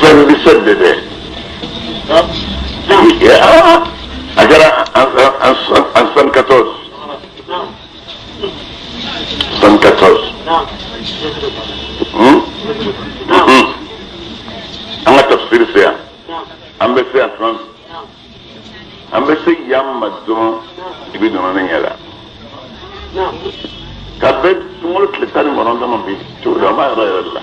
77 ya agora en 114 anga tafsir se ambe se en France ambe se yamma don ibi don na nyala kabet tumul klitani moranda mo bi to da ma ra la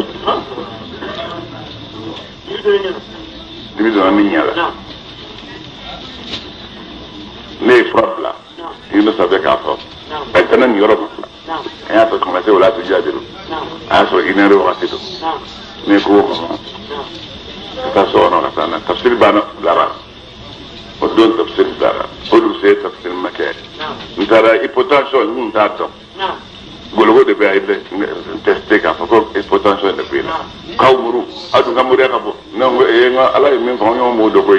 ibi don na nyala ne frappe là il ne savait qu'à faire maintenant il y aura et après commencer au lac du Jadiro à sur une heure à tout mais quoi ça sort on a ça tafsir bana lara o don tafsir lara o do c'est tafsir maké ndara hypotension ni ndato gologo de be tester ka ko hypotension de be kawuru adu ngamuru ka bo no nga ala min fa nyo mo do ko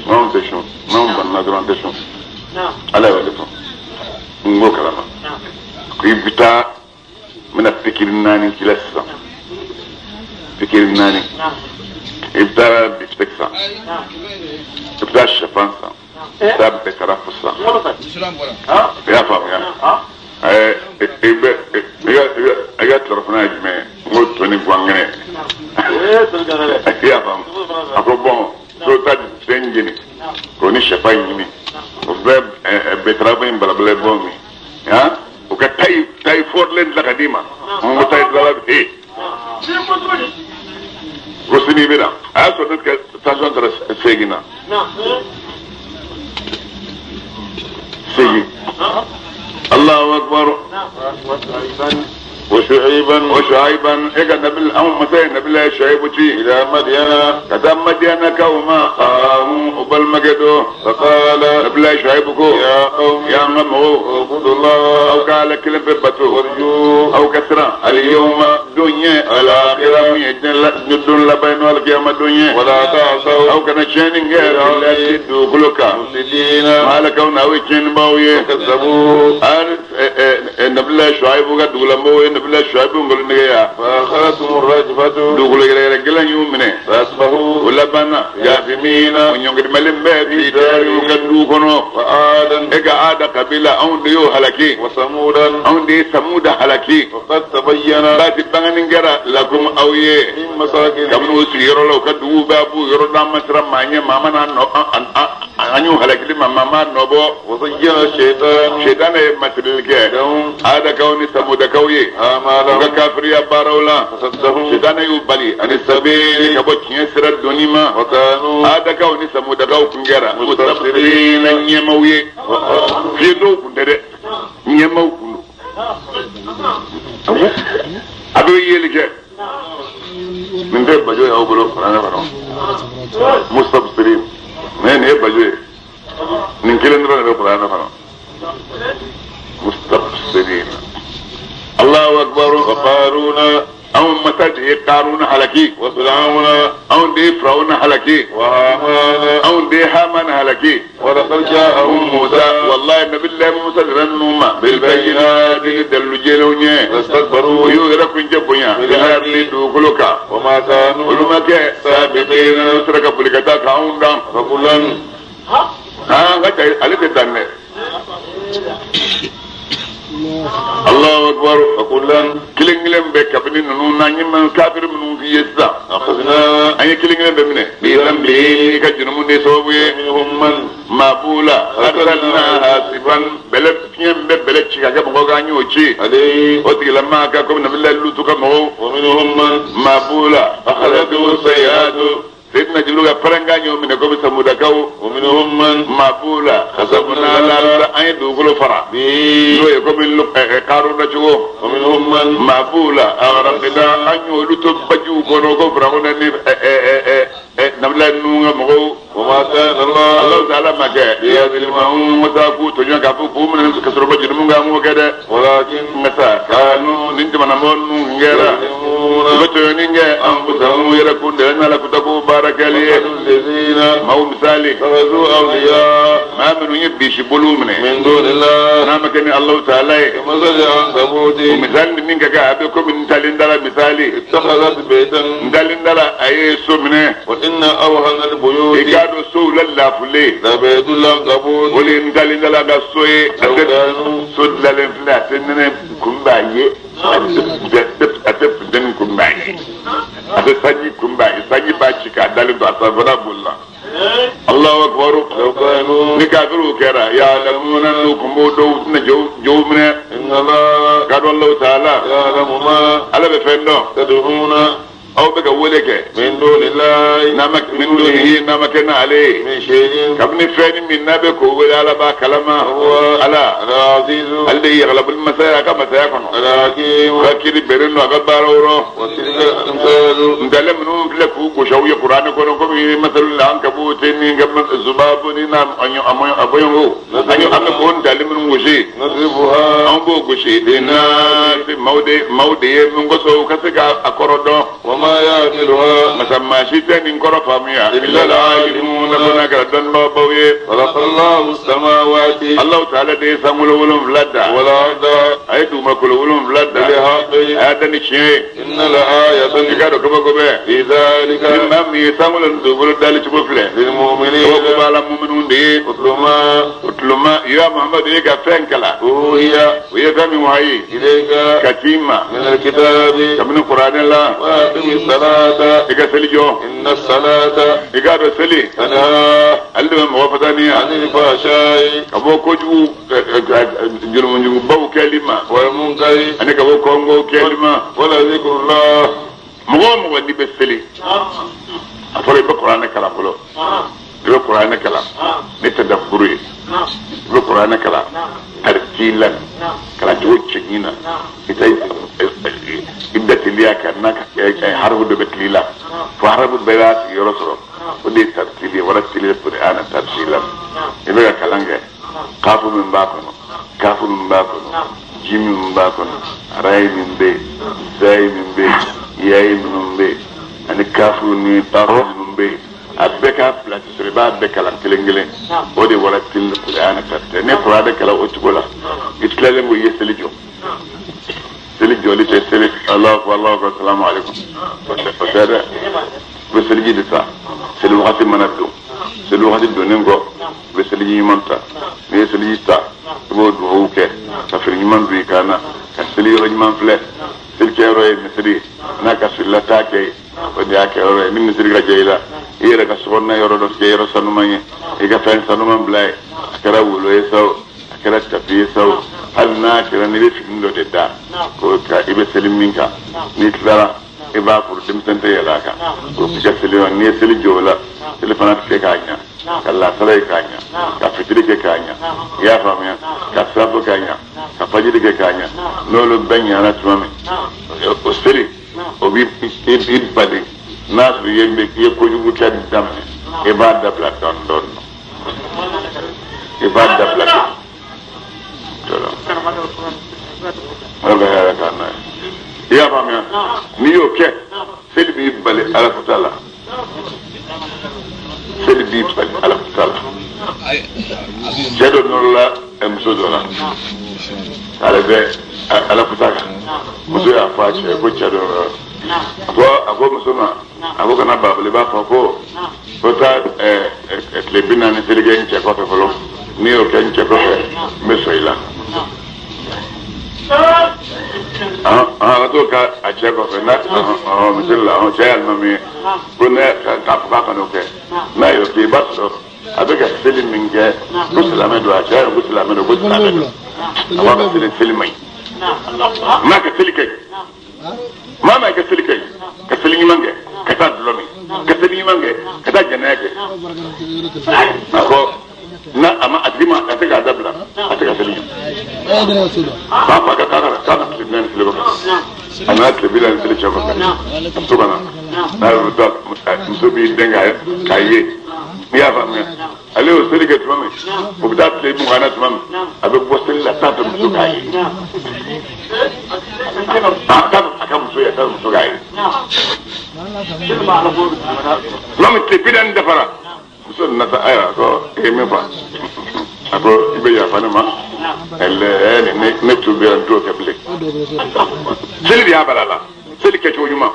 non tesho non banna grande tesho ala wala to ngo kalama ko ibita mina fikir nani kilassa fikir nani ibda bispeksa ibda shafansa ibda bekarafsa ya fam ya ya telefona jme ngo toni gwangene ya fam ako bon so ta dengini ko ni shafai ni ko betrafa in balabale bomi ya o ka tay forlen la kadima mo tay la he Gosini bida aso dat ka tajon tra segina segi Allahu akbar وشعيبا اجا نبي او مثلا نبي الله شعيبتي الى مدينة كتم مدينة كوما قاموا وبل مجدوا فقال نبي الله شعيبكو يا قوم يا ممو اعبدوا الله او قال كلمة ببتو ورجو او كسرا اليوم دنيا الاخرة ندون لبين والقيامة دنيا ولا تعصوا او كان شانين غير التي دوغلوكا مفسدين ما لكونا ويكين باوية كذبوا نبي الله شعيبو قد دولمو نبلا شعيب نقول نجيا فأخذتهم الرجفة دخول رجلا يومنا فأصبحوا ولبنا جاثمين ونيونغ ملم في دار وكدو كنو وآدا إجا عاد قبيلة أون ديو هلكي وثمودا أون دي ثمود هلكي وقد تبين بات بغن جرا لكم أويه من مساكن كم نسيروا لو كدو بابو يرد مسرا مانيا ماما أنيو هلكي ماما نبو وزين الشيطان مثلك هذا كوني ثمود كوي ga kafir ya barawla shaitan yu bali ani sabili kabo kinyesira donima wakanu adaka oni samu daga kungera mustabirina nyemauye fiendo kundere nyemau kundu abe yelike min de bajo ya obolo ana baro mustabsirin men e bajo nin kilendra be qur'ana baro mustabsirin الله أكبر وقارون أو متى قارون هلكي وفرعون أو دي فرعون هلكي وهامان أو دي هامان هلكي ولقد جاءهم موسى والله النبي الله موسى رنوما بالبينات دلوا جلوني واستكبروا يغرقون جبويا بالأرض دوغلوكا وما كانوا ولما كان سابقين نسرق بلكتا كاون دام فقلن غاتا عليك الدنيا الله أكبر وكلن كلين بك بنين نون من كافر من في يسا أخذنا أي كلين بمنه بيرم بي كجنوم نسوي منهم من مابولا أرسلنا حاسبا بلد فيهم بلد شيء كذا بقى نيوشي عليه وتقول لما كم نبلا لوتو كمو ومنهم من مابولا أخذته السيئات سيدنا جلوغا فرنغانيو من كوبي سمودكاو ومنهم من مابولا خسبنا لا اي دوغلو فرا لو يكوبي قارون جوو ومنهم من مابولا اغرقنا انيو لوتو بجو كونو فرعون ني نبلا نونغا مغو وما كان الله تعالى ما كان يظلمهم وتاكو تجون كافو من كسرو بجو مونغا مو كده ولكن متى كانوا ننت من مون غيرا يظلمون فتونين أنفسهم يركون لأن لك تكون بارك لي الذين ما هو مثالي اتخذوا أولياء ما من يبيش بلومني من دون الله أنا مكان الله تعالى كمثل عنكبوت ومثال منك كأبيكم من تلندلا مثالي اتخذت بيتا تلندلا أي سمنه وإن أوهن البيوت يكادوا سوء لله فلي لبيت العنكبوت ولين تلندلا كسوء لو كانوا سود للفلا سنن كمباية أتف دن كمباية أتساني كمباية ساني باشيكا دالندو أتفنا بولا الله أكبر لو كانوا نكافروا كرا يعلمون أنكم بودوا جو من إن الله قال الله تعالى يعلم ما على بفنو تدعون أو بقولك من دون الله نمك من دونه نمكنا عليه من شيء كابن فاني من نبك ولا على با كلامه هو على العزيز الذي يغلب المسايا كما سيكون الحكيم فكر برنو أكبر وتلك الأمثال ندلم منهم لك وشوي قرآن كونكم مثل العنكبوت إن قبل الزباب نام أنيو أبوينه أنيو أمكون دلم من وشي نضربها أمبو وشي للناس مودي من قصو كسك أكردو وما يعقلها مسمى شيطان إنكر فاميا إلا العالمون بنا كردن بابوي خلق الله السماوات الله تعالى دي سامول ولم فلدا والأرض أيدو ما كل ولم فلدا هذا نشيء إن الآية تكادو كما كما في ذلك مما مي سامول ندبر دالي تبفله للمؤمنين وكما المؤمنون دي أتلما يا محمد إيكا فانكلا وهي ويفهم وهي إليك كتيمة من الكتاب كمن القرآن الله وأقم الصلاة إيكا سلجو إن الصلاة إيكا رسلي تنهى ألهم وفتانيا عن الفحشاء kabo kojugu jurmunjugu bawu kelima والمنكر ani kabo kongo kelima ولذكر الله mogo ni be seli afore be qur'an kala bolo be qur'an kala ni tadabburu be qur'an kala tartilan kala jochina ita ibda liya kanaka harbu de betlila fa harbu bayat yorosoro ودي ترتيلي ورتيلي القرآن ترتيلا يبقى كلامك كافو من باكنا كافو من باكنا جيم من باكنا راي من بي زاي من بي ياي من بي أنا كافو ني بارو من بي أبكى بلا تسربا أبكى لام تلينجلين ودي ورتيلي القرآن ترتيلا نفراد كلا أتقولا يتكلم ويسلجو سلجو لتسلج الله أكبر السلام عليكم وسادة بسلجي دتا c'est le wakati manado c'est le wakati doningo be seliji manta ne seliji ta bo do oke ta fir man bi kana ka seliji ro man fle sel kero e misri na ka sillata ke o dia ke ro ni misri ga jeila ira ka sonna yoro do ke yoro sanu manye e ga fen sanu man blay akara wulo e so akara tapi so hal na kira ni be findo de da ko ka ibe seliminka ni klara e ba pour dem tante yala ka ko fi seli on ni seli jola telefona ke kanya kala sala kanya ka fitri ke kanya ya famia ka sabu kanya ka fajiri ke kanya lolo banya na tumame o seli o bi bi bade nas bi yembe ke ko jugu tan dam e ba da pla don e ba da pla Allah ya kana ya famia ni yo ke seli bi bale ala futala seli bi bale ala futala jedo nolla e musodola ala be ala futaka muso ya fa che ko jedo ako musoma ako kana babale ba fa ko ta tlebina ne seli gen che ko fe folo ni yo ken che ko fe mesoila to ka a che ko fe na misilla che almami bunne ka fa ka no ke na yo ke basso abeka seli minge muslima do a che muslima do amma ba seli mai ma ka seli kai mama ka seli kai ka seli mange ka ta dolomi ka seli mange ka ta janake ako na ama adima ataka dabla ataka seli papa ka kana seli seli ana tebila seli chako to kana na ruta musubi denga kaye ya famia ale o seli ke tumame o bida tele mu kana tumame abe bosel la tata musu kaye aka muso ya ta muso gai mamu te bidan da fara muso na ta aya ko e me fa ako ibe ya fa ne ma elle ne tu be ndo ke ble seli ya balala seli ke chojuma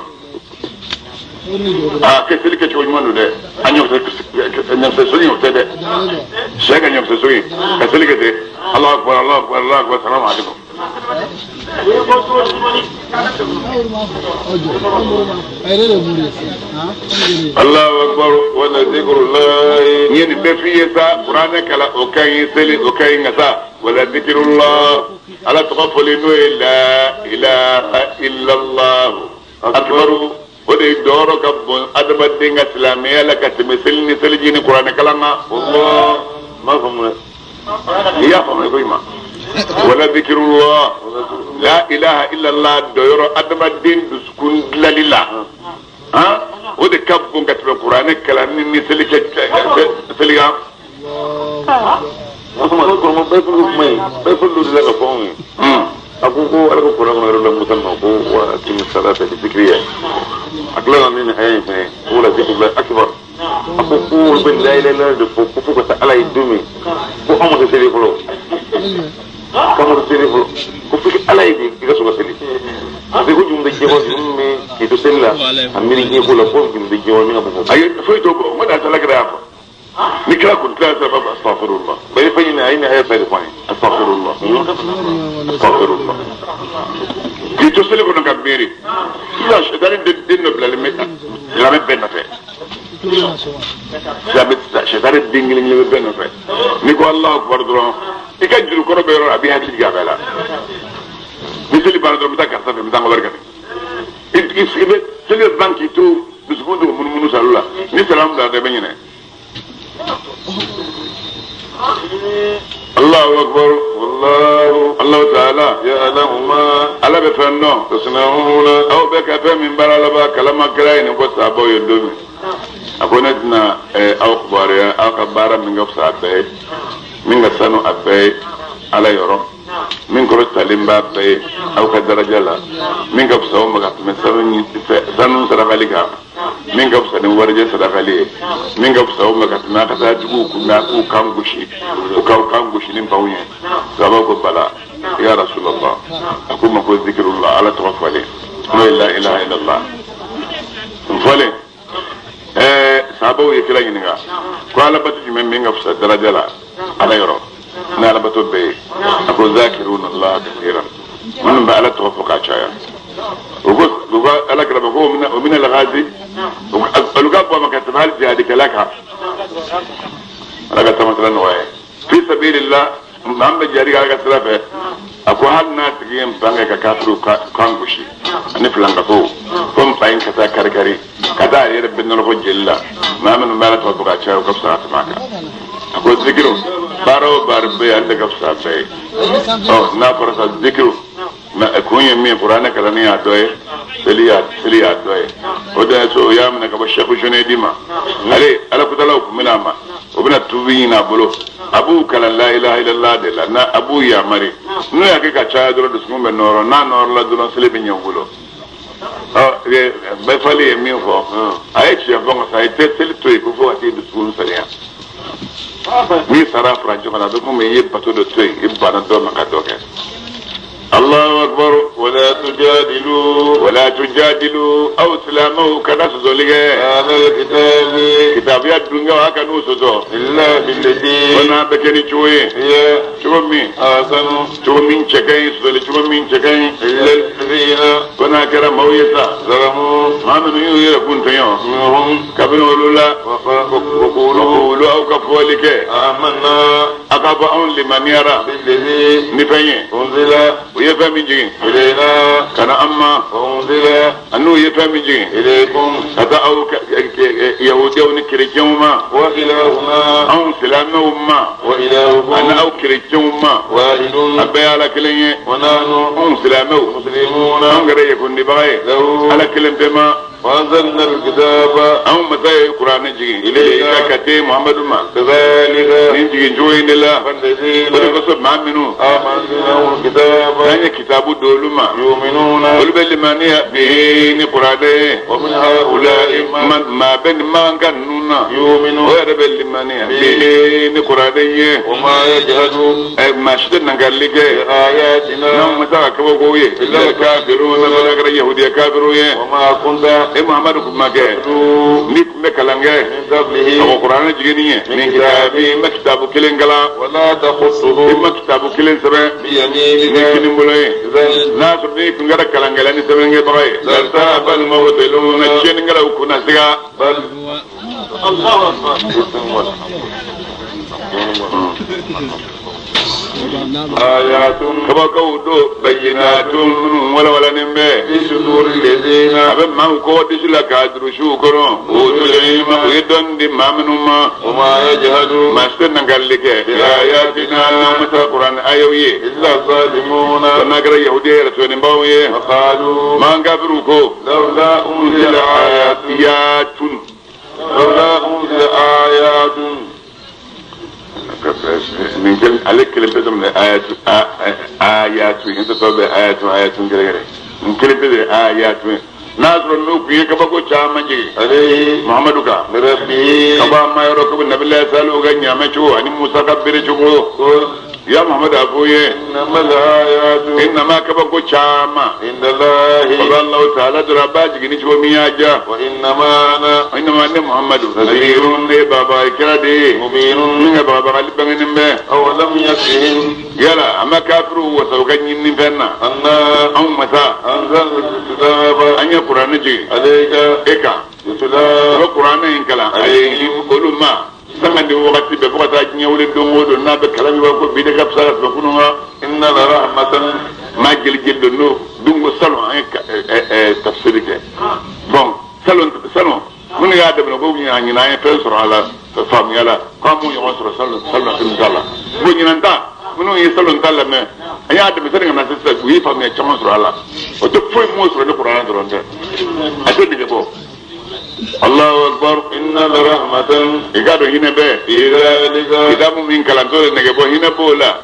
ke seli ke chojuma no de anyo te seli yo te de shega nyam se seli ka seli ke de Allah akbar Allah akbar Allah akbar salamu alaikum Allahu akbar wa la zikrullah yeni be fiye sa qur'ana kala o kay seli o kay ngasa wala zikrullah ala taqafuli la ilaha illa Allah akbar o de doro kabon adama dinga islamiyya la katme selni selji ni qur'ana kala ma Allah ma famu ya famu ko ima wala zikrullah la ilaha illa Allah doyoro adama din duskun lalila ha o de kabon katme qur'ana kala ni selike seliga Aku ko mo be fu la ko fon aku ko ala ko ko la musalma ko wa tim salata bi dhikriya akla min hay hay wala zikrullah akbar aku ko ben la ilaha illa de ko ko ta ala idumi ko amata seli folo kamar seli folo ko fi ala idi ga so seli ade ko jumbe jebo jumme ki to sella amiri ki ko la ko jumbe jebo mi ngabo ay fo to ko mo da ta la gra ni kala kun ta sa baba astaghfirullah bay fayina ayna ay fay fay astaghfirullah astaghfirullah ki to sele ko ngam meri la shedani din no blale meta la me benna fe la me shedani dingli ni me benna fe ni ko Allah akbar dro e ka jiru ko be ro abi hakki ga bela ni seli bar dro meta ka sa fe meta ngor ga it sele banki to bisbundo mun sallallahu ni salam da de benyene Allahu akbar wallahu Allah ta'ala ya'lamu ma ala be fanno tasnauna aw be ka fa min barala ba kalama krai ni ko sabo yodomi akona dina aw khbariya aw kabara min ga sabe min ga sanu abe ala yoro min ko talimba be aw ka daraja la min ga sawo maga me sanu ni sanu saragalika min ga sanu warje saragali min ga sawo maga na ka ta jugu kuna ku kan gushi ku kan gushi nin bawye sabako bala ya rasulullah akuma ko zikrullah ala tawaffali la ilaha illa allah fole sabo ye kila yininga ko ala batu jimen min ga sa daraja la ala yoro na ala batu be ako zakiruna allah kathiran man ba ala tawaffuqa chaya وقول لك لما هو من الغازي القاب وما كتب هل جهادك لك لك مثلا وين في سبيل الله محمد جاري على كسرفه اكو هل ناس يم بانك كافرو كانغوشي نفلان كفو كم باين كتا كركري كذا يرب بن الحج الله ما من ما توقع تشاو كفسات معك اكو ذكروا بارو باربي عندك كفسات او نافرس الذكر ما اكون يمي قران كلامي ادوي سليا ادوي ودا سو يامنا كبشخ شنيدي ما علي كتلو مناما وبنا توبينا بلو abu kala la ilaha illallah de la na abu ya mari no ya ke ka cha dro dus ngombe noro na noro la dro sele bi nyongulo be fali mi fo ay ci avon sa ite sele to ko fo ati dus ngum sele mi sara franjo kala do mo ye pato de to e bana do ma ka do ke الله أكبر ولا تجادلوا أو سلامه كناس زولجة هذا الكتاب كتاب يدرنجا وهكذا سوسو إلا بالذي وانا بكري شوي شو مين شو مين شكاين سولي شو مين شكاين إلا الذين وانا كرام مويسا زرموا ما من يكون تيون كبروا لولا وقولوا أو كفولك آمنا أكابون لمن يرى بالذي نفني أنزل ويفهم جين إلينا كان أما أنزل أنه يفهم جين إليكم كذا أو يهودي أو كريجوما وإلهنا أو سلامهما وإلهكم أنا أو كريجوما واحد أبي على كلمة ونحن أو سلامه مسلمون أو غير يكون نبغي على كلمة بما وأنزلنا الكتاب أو متى القرآن جي إليك كتي محمد ما كذلك نجي جوين الله فالذين ولكن ما منو آمنوا الكتاب نحن كتاب دولما يؤمنون ولبل مانيا به قرآن ومن هؤلاء ما بين ما كان نونا يؤمنون ولبل مانيا به قرآن وما يجهدون ما شدنا قال لك بآياتنا نعم متى كبوي إلا الكافرون ولا غير يهودي كافرون وما كنت محمد كما كان نيك مكلانجا من قبله أو قرآن جينيه من كتابي ما كتابه كلين كلا ولا تخصه ما كتابه كلين سبع بيمينك نيكين بولاي ناس نيك نقدر كلانجا لاني سبع نيجي بقى لرتاب الموتلون الشين نقدر وكنا سجا بل الله أكبر آيات كما كودو بينات ولا نمبه في صدور الذين أبى ما هو كودش لا كادر شو كرو ودلهم ويدن دي ما منهم وما يجهدون ما استنى قال لك آياتنا نمت القرآن أيوي إلا الظالمون فنقرأ يهودية رسول باوية وقالوا ما نقبروكو لولا أنزل آيات لولا أنزل آيات من كل عليك كلمة من آيات أنت تقول آيات كذا من كلمة آيات ناصر النوك يكبكو شامجي عليه محمد كا بربه كبا ما يركب النبي الله سالو غنيا مچو اني موسى كبر چو يا محمد ابويه إنما الآيات انما كبكو شاما عند الله الله تعالى درباج غني چو مياجا وإنما أنا محمد نذير لي بابا كرادي مبين من بابا قلب بنمبه أولم يكفهم يلا اما كافر وسوغني نفنا أن او متى أنزل الكتاب ان القران جي عليك eka يتلى القران ان كلا اي علماء سمعني وقت بفقط نيول دونغو نا بكلام وكو بيدك بصرف بكونوا إن لرحمة ما جل نو دونغو سالون تفسيرك بون سالون من يا دبنا بو ني ناي فسر على فهم يلا قاموا يوصل سالون في الله بو ني نتا منو يسالون تالا ما يا دبنا سرنا ما تسال وي فهم يا كما سر الله وتفوي مو سر القران درون ده اتني بو الله اكبر إن لرحمة igado hina be في ذلك idamu min kala dole nege bo hina bola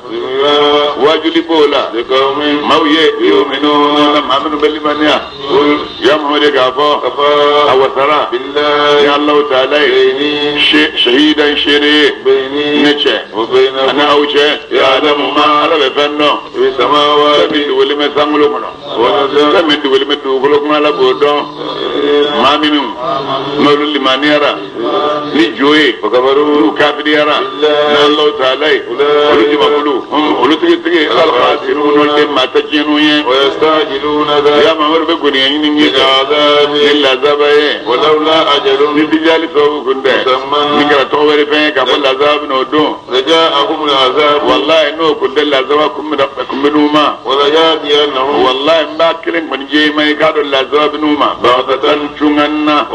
wajuli bola لقوم mawye yu'minuna amanu bil imaniya قل ya muhammad gafo كفى awasara بالله ya allah ta'ala بيني shahidan shiri بيني neche وبينكم ana auche ya adamu ma ala be fenno في السماوات min wali me sangulo kono ونزل min wali me dugulo kono la bodon ma minu mawlu limaniyara ni joye فكبروا kafiriyara na allah ta'ala olu jibakulu olu tigi al khasirun wal matakinu ye ويستعجلون ya ذلك mamar be goni yin ni بالعذاب illa zabaye ولولا ni أجل dijali so kunde ni kala to wari fe ka bal azab no do لجاءهم العذاب wallahi no kunde la zawa kum numa وليأتينهم wallahi ba kirin man je mai ka do la zawa numa ba ta tan chunganna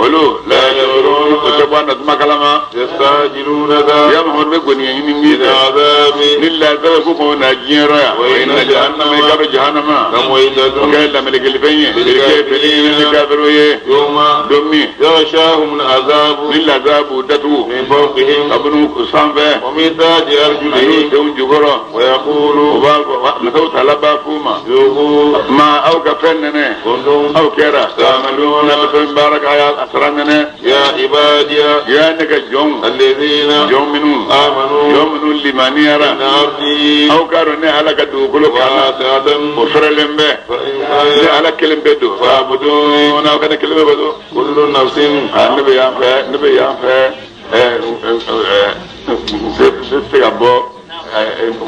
olu la yurun ko to bana makalama يستعجلون ذلك ya mamar be goni yin ni بالعذاب ni la zawa ko na jira ya wa inna jahannama ka do jahannama كمويدة okay la mele gelfenye ke pelin ni kafiru ye يوم domi يغشاهم العذاب ni la zabu datu من فوقهم abunu sanfɛ ومن تحت ani أرجلهم denw jukɔrɔ ويقول o b'a nasaw taala b'a f'u ma ذوقوا ma aw ka fɛn nɛnɛ كنتم aw kɛra taamaluuna bɛ fɛn baara k'a y'a sara nɛnɛ يا عبادي yaa ne ka jɔnw الذين jɔn minnu آمنوا jɔn minnu limaniyara إن أرضي aw k'a dɔn ne ala ka dugukolo kan واسعة o fɛrɛlen bɛ فإن ne كان ala kelen bɛ don fa'budun n'aw kana kelen bɛ bɛ don كل نفس ne bɛ yan fɛ ne bɛ yan fɛ se ka bɔ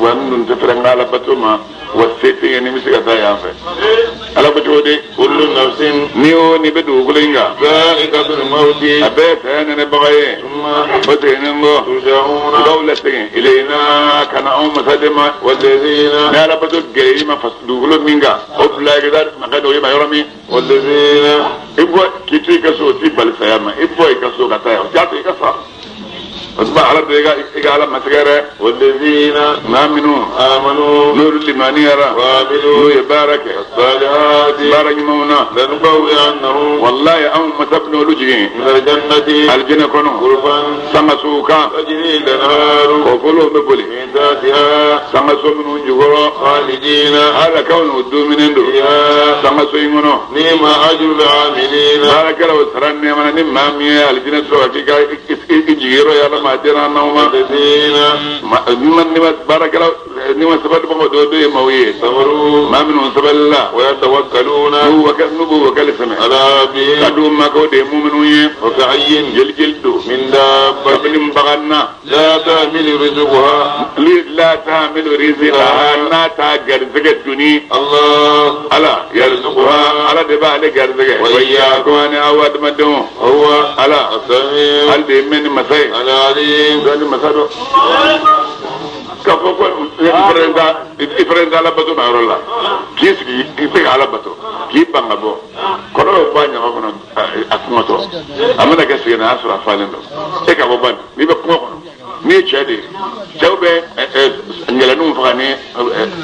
wa ninnu tɛ fɛrɛ n ka ala bato ma wa se tɛ yen ni bɛ se ka taa yan fɛ ala ko cogo di كل نفس ni o ni bɛ dugukolo in kan ذائقة الموت a bɛɛ fɛ nɛnɛbaga ye ثم o seginnen kɔ ترجعون baw la segin ilayna ka na anw masaden ma والذين ni ala bato gɛrɛ i ma dugukolo min kan o bila i ka taa maka dɔ ye ma yɔrɔ min والذين i bɔ k'i to i ka so o t'i bali saya ma i bɔ i ka so ka taa yan o jaa to i ka sa أصبح على إيجا على مسجرة والذين آمنوا نور الإيمانية وعملوا يبارك الصالحات بارك مونا لنبوئنهم والله أم مسبنو لجي من الجنة الجنة كنو غرفا سمسوكا تجري الأنهار وقولوا مبولي من تحتها سمسو من جغرا خالدين هذا كون ودو من اندو فيها سمسو ينغنو نعم أجر العاملين بارك الله وسران نعمنا نمامي الجنة سوافيكا إجيرو يا لما أجرنا نوما الذين نمت بارك الله نمت سبت بمدودو يمويه صبروا ما منهم سبل الله ويتوكلون نبو وكال سمع على ربهم كدوم ما كودي مؤمنون وكأي جلدو من دابة قبل بغنا لا تحمل رزقها لا تعمل رزقها لا تاجر زكتني الله ألا يرزقها على دبالة جرزك وإياكم أنا أود مدهم هو ألا السميع هل دي من مساي العليم ذلك مسادو كفوكو إفرندا على بطو نعرلا كيس كي على بطو كي بانغبو كرو بانيا مكونا أكمتو أمنا كسينا أسرع فالندو إيكا بوبان نيبا كمكونا ni chede chawbe ngela num fane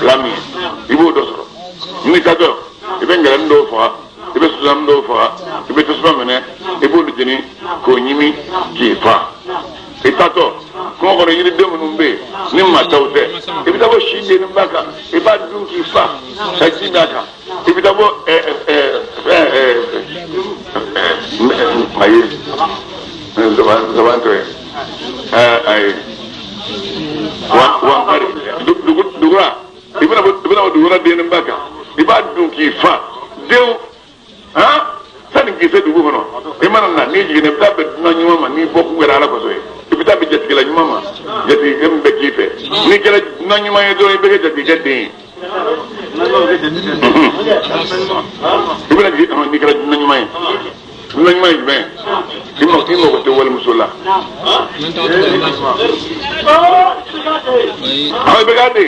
lami ibo dosoro ni kato ibe ngela ndo fa ibe susam ndo fa ibe tusma mene ibo djini ko nyimi ki fa itato ko ko yiri demu numbe ni matawte ibe tabo shinde ni baka iba dum ki fa sajidaka ibe tabo ayi zabanto ay wan kari dugura ibina dugura denin baka iba dun ki fa dew ha san ki se dugu kono imana na ni jigine tabe na nyuma ma ni bokku ngara ala ko so ibita be jetti la nyuma ma jetti gem be kife ni kala na nyuma ye do be jetti jetti ibina ni kala na nyuma ye nañ may ben dimo ko te wal musula ay begade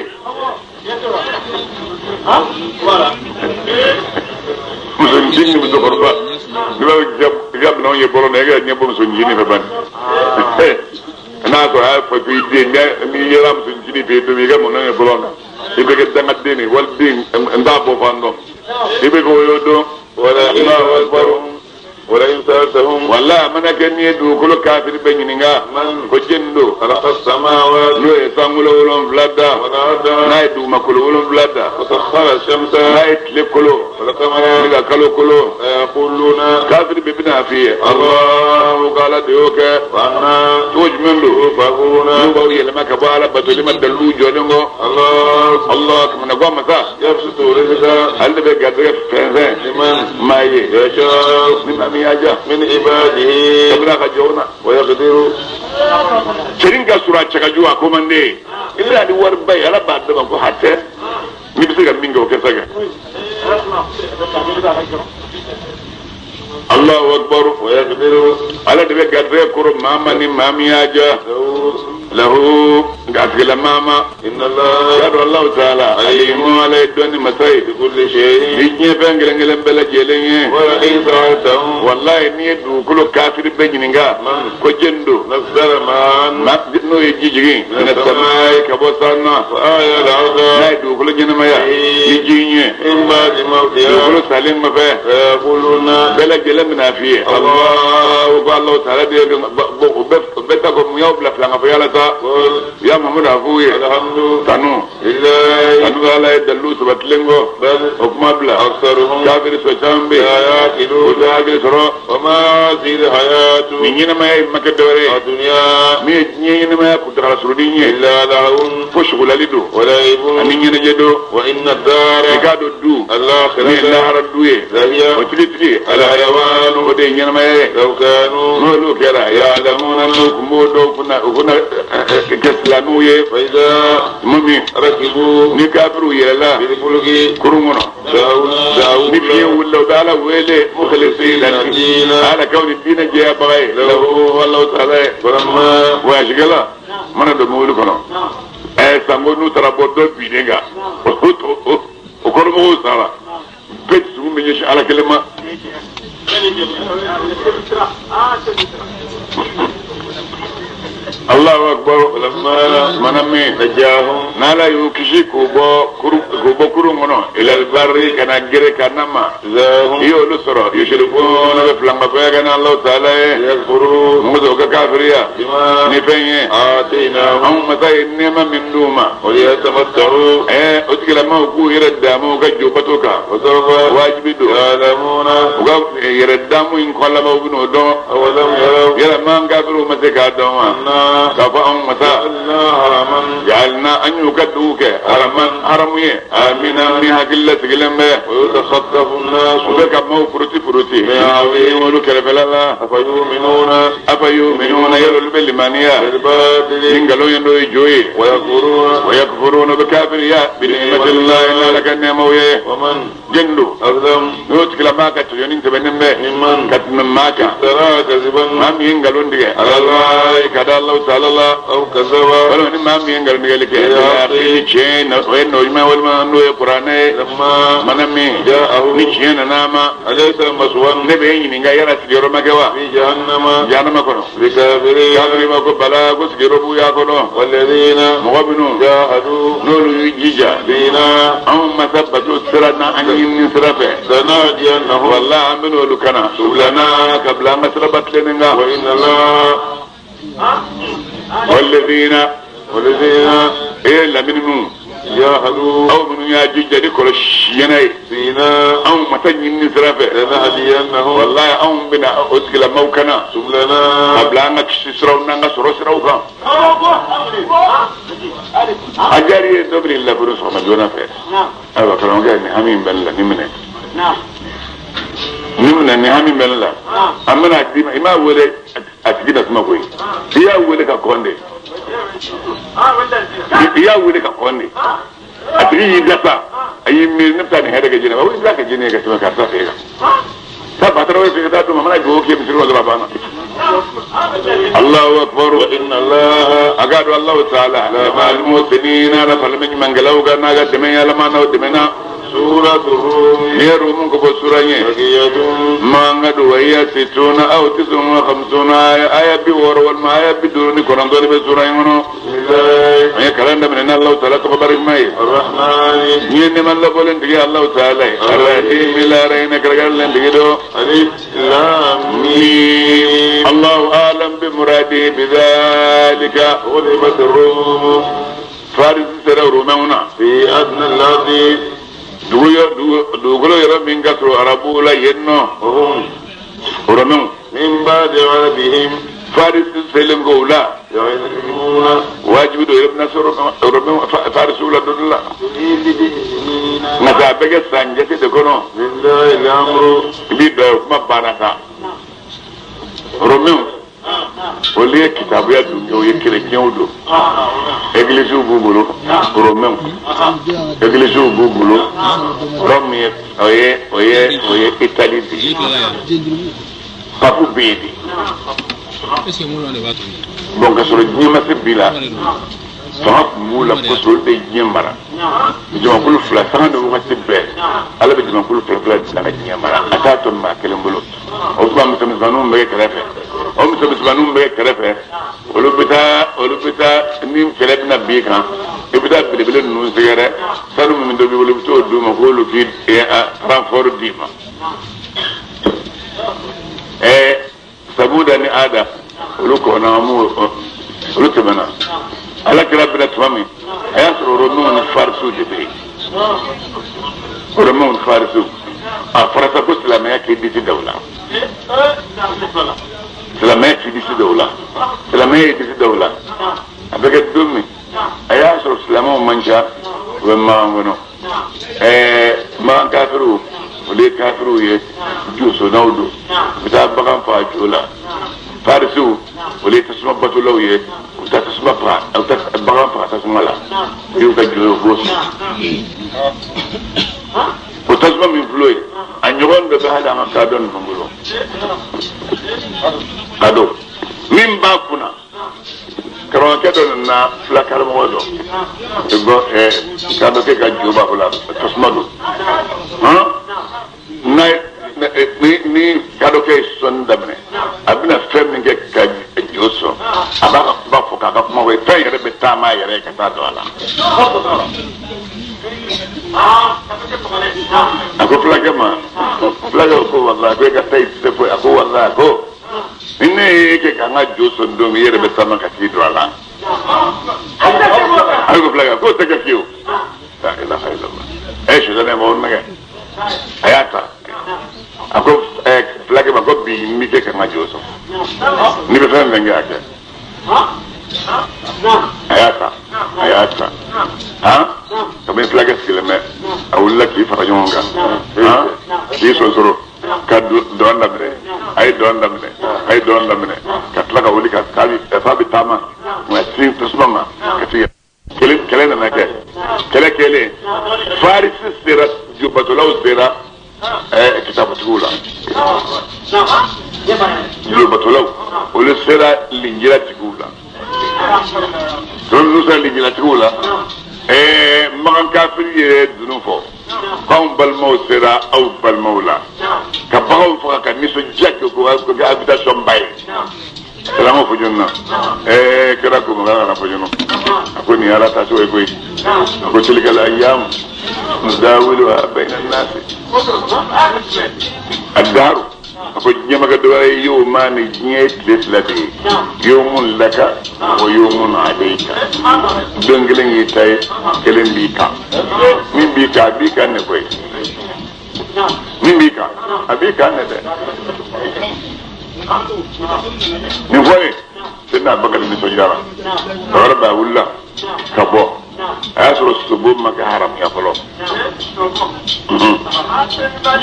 musun jinni bu dokorba diba jab no ye bolo nega nyebo musun jinni fa ban na ko ha fa bi de mi yeram musun jinni be do mi ga mo no ye bolo na ibe ke danga deni wal din nda bo fando ibe ko yodo wala Allahu akbar ولا ينسالتهم والله من كان يدو كل كافر بيننا من كجندو خلق السماوات لو يسامل ولهم بلادا نايدو مكل ولهم بلادا وسخر الشمس نايت لكلو والقمر إذا كلو كلو يقولون كافر ببنا فيه الله قال ديوك وانا توج منه فاقولون نبوي لما كبالا بطل ما دلو جونغو الله كمنا قوم مسا يبسط رزقا هل بيقدر فنزين لمن ما يشاء من عباده تبرك جونا ويقدر شرينغا سورة تشكجوا كوماندي إلا دي ورباي على بعد ما كو حتى نبسك مينغو كسكا الله أكبر ويقدر على دي قدر كرو ماما ني مامي اجا له قاتل ماما ان الله يدعو الله تعالى عليم على الدون مساي بكل شيء يجي بنغلن بلا جيلين ورئيسهم والله ني دو كل كافر بنينغا كو جندو نصر ما نو يجي من السماء كبوسنا فآية الأرض لا دو كل جنما يجي إن بعد موتها كل سالم ما فيه يقولون بلا جيل من فيه الله وقال الله تعالى بتاكم يوم لا فلان فيالا يا محمود عفوي الحمد تنو لله تنو على يدلو سبتلنغو بل حكم بلا أكثرهم كافر سوچامبي ياكلون وذاكر سرو وما زيد حياة مين ما يمكدوري الدنيا مين ما يقدر سروديني إلا لعون فشغل لدو ولا يبون مين يجدو وإن الدار يكادو دو الآخرة لا هردوه هي وتلتلي الحيوان ودين ما لو كانوا نولو كلا يعلمون أنكم مودو كنا كسلانوye فإذا ممي ركبوا نكابروا يلا بالفلك كرمنا داو نبيه ولا تعالى ويلي مخلصين على كون الدين جاء بغي له والله تعالى فلما واشغلا من دمول كنا سانغونو ترابودو بيدنغا وكرمو سالا بيت من يش على كلمه الله أكبر لما منامي نجاهم نالا يوكشي كوبو كرومونو إلى البر كان جري كنما يقولوا سرا يشربون بفلان بفيا الله تعالى يكفرون مزوجة كافرية نفيه آتينا هم متى إنما من دوما وليتمتعوا أتكلم ما هو يردامو كجوبتوكا واجب دو يعلمون يردامو إن كل ما هو بنودو أولم يروا يرمان كافروا متى دوما كفاهم متى جعلنا أن يكدوك حرمية آمنا من هكذا تكلم به ويتخطف الناس وذلك ما فرتي يقولوا كرفلا أفيؤمنون يروا بالمانية إن قالوا يندو يجوي ويكفرون بكافرية بنعمة الله إلا لك النموية ومن جندو نتكلم ما كتيرين تبنم به كتم ما كترى كذبا ما مين قالوا ندي الله كذا الله تعالى الله أو كذبا قالوا ما مين قالوا ندي لك يا شين وين نجمع ولا نو القرآن لما منامي جاءه نجينا ناما أليس مسوان نبيه نيجا يرى سجيرو ما كوا في جهنم كنو كافرين ما كبلا كسجيرو بويا كنو والذين مغبنون جاهدوا نولوا يجيجا بينا هم مثبتوا سرنا أن ينسرفه سنادينه والله عملوا لكنا سبلنا قبل ما سربت لنا وإن الله والذين إلا منهم جاهدوا أو من يجيج لكل الشيني فينا أو متن ينسرفه سنادينه والله أو بنا أسكل موكنا سبلنا قبل أن تسرعنا نسرعوك أجاري دبر الله برسول ما جونا فيه. أيوة كلام جاي نهامين بالله نمنة. نهامين بالله. أما أكيد ما أولي أكيد أسمع كوي. هي أولي كقوندي. هي أولي كقوندي. أكيد يجلسا. أي مين نبتاني هذا كجينا. أولي لا كجينا كسمة كارثة فيها. سبعة في كتاب ما منا جوكي بسرعة دربانا. الله أكبر وإن الله أقاد الله تعالى لما المسلمين أنا فلمن من قلوا قلنا قد من يلما نودمنا سورة الروم يروم كبو سورة ما قد وهي 60 أو 59 آية بور والما آية بدون قرآن دوني بسورة يمنو يا كلام من الله تعالى تخبر ماي الرحمن ين من الله بولن تجي الله تعالى الرحيم لا رين كرجال لين تجيدو ألف لام ميم الله أعلم بمراده بذلك غلبت الروم فارس سر رومنا في أدنى الأرض دوغلو يرى من كسر عربو لا ينو رومن من بعد غلبهم فارس سلم قولا واجب دو ابن رومن فارس ولا دولا نتابع سانجة تكونو لله الأمر بيدو ما بانكا رومن وليه كتاب يا دنيا ويكلي يودو إغليسو بوبولو رومن إغليسو بوبولو رومي oye Italie di papu bedi bon ka soro nyima se bila so mula ko so de nyimara joma kulu fla tan do ko tibbe ala be joma kulu fla la nyimara ata to ma kelen bolo o ko am tam zanu mbe krefe o mi to zanu mbe krefe o lu bita ni kele na bi kan e bita bele nu segere sanu mi do bi wolu to du ma ko lu ki renfort dima sabuda ni ada lu ko na mu lu tebana ala kira bila tufami ayasro ronon farsu debe ronon farsu farasa ko islam yake diti dawla islam yake diti dawla islam yake diti dawla abeke dumi ayasro islam manja wa ma wono ma kafiru wale kafiru ye juso naudo bita bakan fa jola farsu wale tasma batulaw ye ta tasma fa au ta bakan fa tasma la yu ka jolo bosi o tasma min floy anyogon be hada ma ka don fungulo kado min ba kuna karon ke don na flakar mo do ego kado ke ka juba fula tasma do ni kado ke son damne abina femme ke ka joso aba ba fo fɔ k'a ka kuma fɔ fɛn yɛrɛ bɛ taama yɛrɛ ka taa don a la a ko fulakɛ ma fulakɛ ko walahi ko e ka taa i tɛ se foyi a ko walahi ko ni ne ye kɛ k'an ka jo sɔn don min i yɛrɛ bɛ taama ka t'i don a la a ko fulakɛ k'o tɛ kɛ fiyewu la ilaha illallah sɛtɛnɛ ma o nɛgɛ a y'a ta a ko fulakɛ ma ko bi n b'i kɛ k'an ka jo sɔn n'i bɛ fɛn fɛn kɛ a kɛ a y'a ta kabini fulakɛ sigilen bɛ a wulila k'i fara ɲɔgɔn kan k'i sonsoro ka dɔn daminɛ a ye dɔn daminɛ ka tila ka wuli f'a bɛ taama nka sin tasuma ma ka se kɛlɛ nana kɛ kɛlɛ kɛlen farisi sera jubatolaw sera kitabutigiw la jubatolaw olu sera linjiratigiw la n'u sera linjiratigiw la magan kafiri ye dunun fɔ k'anw balimaw sera aw balimaw la ka baganw faga ka nisɔndiya kɛ k'o kɛ habitation ba ye salamu fɔ jɔn na kɛra ko magan kana fɔ jɔn a ko nin ala taacogo ye koyi a ko tilikala ayyamu nudawiluha bayna nnaasi a daaru a ko ɲɛmakɛ dɔ wɛrɛ ye yawma ni diɲɛ ye tile fila de ye yawmun laka wa yawmun alayka don kelen y'i ta ye kelen b'i kan min b'i kan a b'i kan ne koyi min b'i kan a b'i kan ne dɛ nin fɔlen Seydina Abubakar nisɔndiyara Bakari b'a wulila ka bɔ a y'a sɔrɔ sobo ma kɛ haramuya fɔlɔ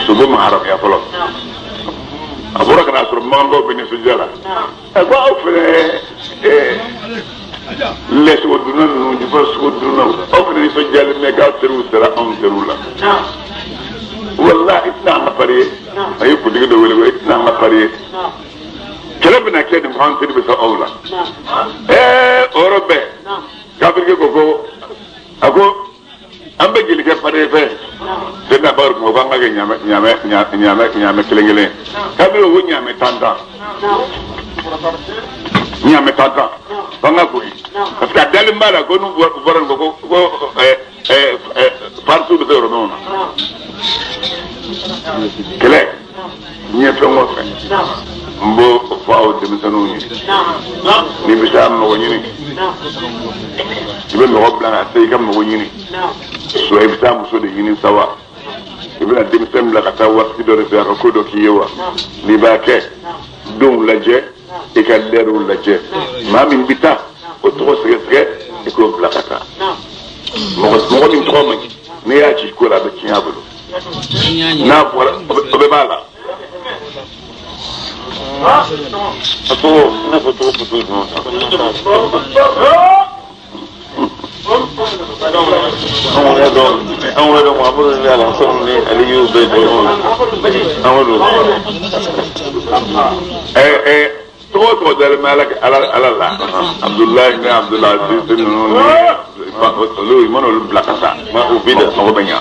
sobo ma haramuya fɔlɔ a bɔra ka n'a sɔrɔ mankanbaw bɛ nisɔndiya la a ko aw fɛnɛ lɛsogo dunna ninnu jufasogo dunnaw aw fɛnɛ nisɔndiyalen bɛ k'aw teriw sera anw teriw la walahi i tɛna an ka pari ye a ye kuntigi dɔ wele ko i tɛna an ka pari ye kɛlɛ bɛna kɛ nin fɔ teri bɛ sɔn aw la o yɔrɔ bɛɛ kafirike ko a ko an bɛ jeli kɛ pari fɛ Seydina Bakari ko k'an ka kɛ ɲaamɛ kelen kelen kafiri ko ɲaamɛ tan f'an ka koyi parce que a dalen b'a la ko n'u bɔra nin ko farisiw bɛ se yɔrɔ min na kɛlɛ diɲɛ fɛn o fɛn n b'o fɔ aw denmisɛnninw ye n'i bɛ taa mɔgɔ ɲini i bɛ mɔgɔ bila ka se i ka mɔgɔ ɲini so i bɛ taa muso de ɲini sa wa i bɛna denmisɛn bila ka taa waati dɔ de fɛ a ka ko dɔ k'i ye wa n'i b'a kɛ denw lajɛ i ka lɛriw lajɛ maa min bɛ taa o tɔgɔ sɛgɛsɛgɛ i k'o bila ka taa mɔgɔ min tɔgɔ man ɲi n'i y'a ci ko la a bɛ tiɲɛ a bolo n'a bɔra o bɛ b'a la. A ko ne fɔ cogo fɔ cogo jumɛn anw yɛrɛ Muhamadu ni Alasan ni Aliyu bɛ dɔn Amadu tɔgɔ tɔgɔ dalen bɛ ala la Abdulayi ni Abdulaziz ninnu ni i mana olu bila ka taa o bi dɛ mɔgɔ bɛ ɲa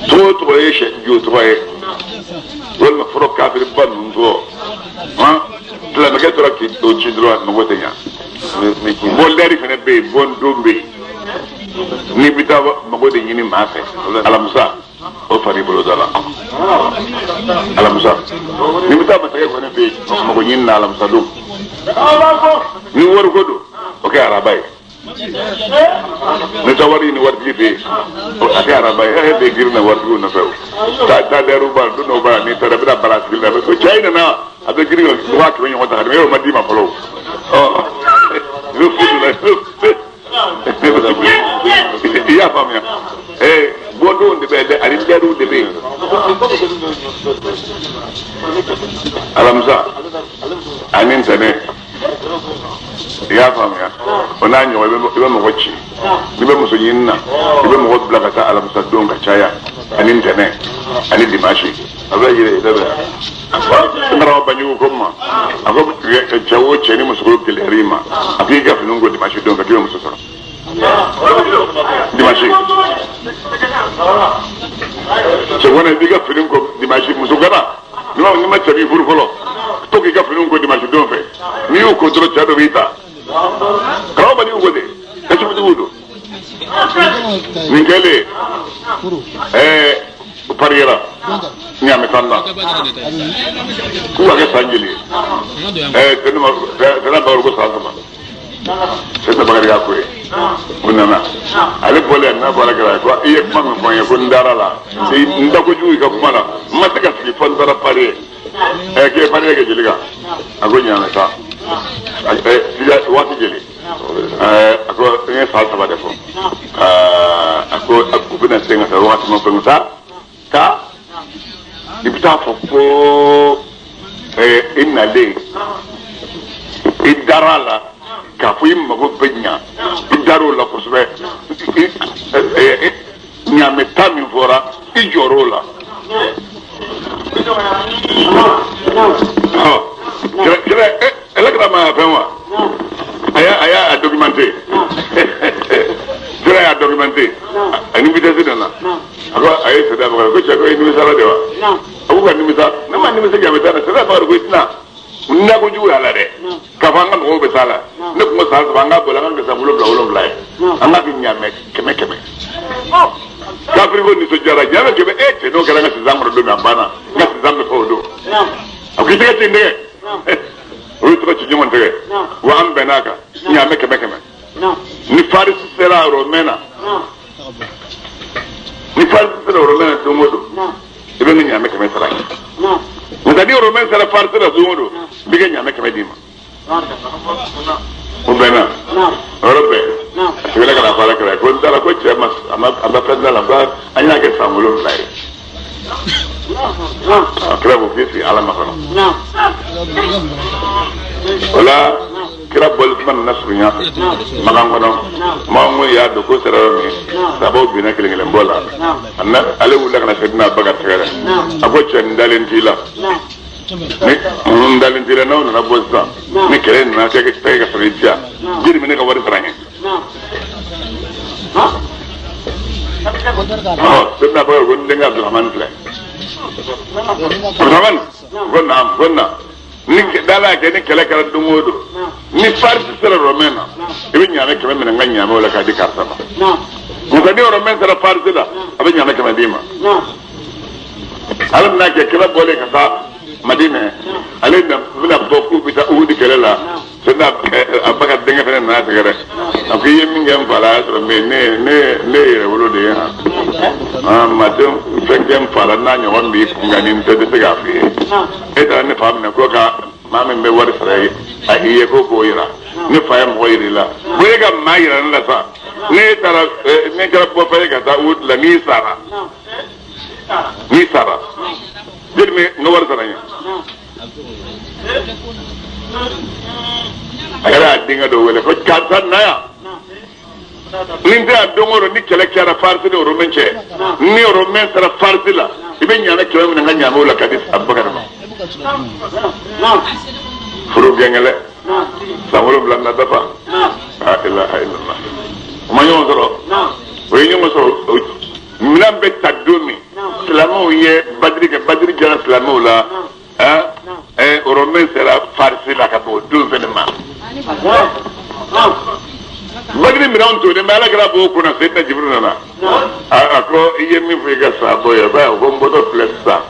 tɔgɔ tɔgɔ ye jo tɔgɔ ye walima fɔlɔ kafiri ba ninnu tɔgɔ silamɛkɛ tora k'o ci dɔrɔn mɔgɔ tɛ ɲa bon lɛri fana bɛ yen bon don bɛ yen n'i bɛ taa mɔgɔ de ɲini maa fɛ alamusa o fari bolo da la alamusa n'i bɛ taa masakɛ fana fɛ yen mɔgɔ ɲini na alamusa don ni wari ko don o kɛ araba ye ni taa wari ɲini waritigi fɛ yen a kɛ araba ye e bɛ girin na waritigiw nɔfɛ o taa lɛriw b'a la don dɔw b'a la n'i taara i bɛna bala sigi la ko cɛ in nana a bɛ girin ka 1000 ɲɔgɔn ta ka tɛmɛ yɔrɔ ma d'i ma fɔlɔ i y'a faamuya bɔdenw de bɛ dɛ ani lɛriw de bɛ yen alamisa ani ntɛnɛn i y'a faamuya o n'a ɲɔgɔn i bɛ mɔgɔ ci n'i bɛ muso ɲini na i bɛ mɔgɔ bila ka taa alamisa don ka caya ani ntɛnɛn ani dimanche a bɛ yɛlɛ i da bɛ n taara banjugu ko ma a ko cɛ o cɛ ni muso gɛlɛyara i ma a k'i ka finiw ko dimanche don ka k'i bɛ muso sɔrɔ dimanche cɛ kɔni b'i ka fini ko dimanche muso gana n'i ma cɛ k'i furu fɔlɔ to k'i ka finiw ko dimanche don fɛ n'i y'o ko dɔrɔn cɛ dɔ b'i ta karaw bani ugode kachi budu wudu min kele parira nyame tanda kuwa ke sanjili tena ba rugo sa sama seta bagari ga koy kunana ale bole na bala gara ko iye kuma me foye ko ndara la nda ko juwi ka kuma la mataka fi fondara pare ke pare ke jeliga ago nyame ta dia wati jeli ako ne sa sama defo ako bina senga sa wati mo pengusa ka ibita fo inale idarala ka fo mago benya idaro la kosbe nyame tami fora ijoro la ma fenwa aya documenté ya documenté ani vitesse dana ako ay sada ba ko chako ni misala dewa abu kan ni misala na man ni misala ga betana sada ba ko itna na ko juwa la de ka fanga ko be sala ne ko sala ba nga bola nga sa bulo bla anga bi nyame keme ka frigo ni so jara jara kebe te no kala nga zamro do na bana nga zamro ko do ako te te ndege oui to ci ñumon tege wa am benaka ñame keme ni faris sera romena ni faris sera romena do modo ibe ni ñame keme sera ni tadi romena sera faris sera do modo biga ñame keme dima o bena europe wala kala fala kala ko dara ko ci ama pedla la ba anya ke samulo lay kira bo fi ala makano wala kira bol man nasrunya magangono ma mo ya do ko sera mi sabo bi nak lengel mbola anna ale wula kana sedna bagat fere abo chen dalentila ni dalentila no na bossa ni kere na ke pega fritia jiri mi ne ka wari tranye sedna bagat gon denga abdurrahman fle abdurrahman gonna ni dala ke ni kala kala dumodo ni farsi sera romena ibe nyame keme men nga nyame wala ka di karta ba mo ka di romena sera farsi da abe nyame keme dima alam na ke kala bole ka sa madina alena bina boku bita udi kelela senda abaka denga fene na tegere akiye mingem fala so me ne wolo de ha madam fengem fala na nyo wambi ngani ntede tega fi eta ne fam na ko ka mame me wari sare ahiye ko boyira ne fayam boyira boyega mayira na sa ne tara ne kala bo fayega da ud la ni sara dirme no war saranya agara dinga do wala ko kantan naya ninda dongoro ni kala kara farsi do romenche ni romen sara farsi la ibe nyana kelo nga nyama wala kadis abakar ma furu gengele samolo blanda dafa la ilaha illallah manyo soro we nyoma soro milambe tadomi islamo ye badri jana islamo la romen sera farsi la ka bo do venema badri miran to de mala gra bo kuna sedna jibril na ako iye mi fu ga sa bo ya ba go mbodo flexa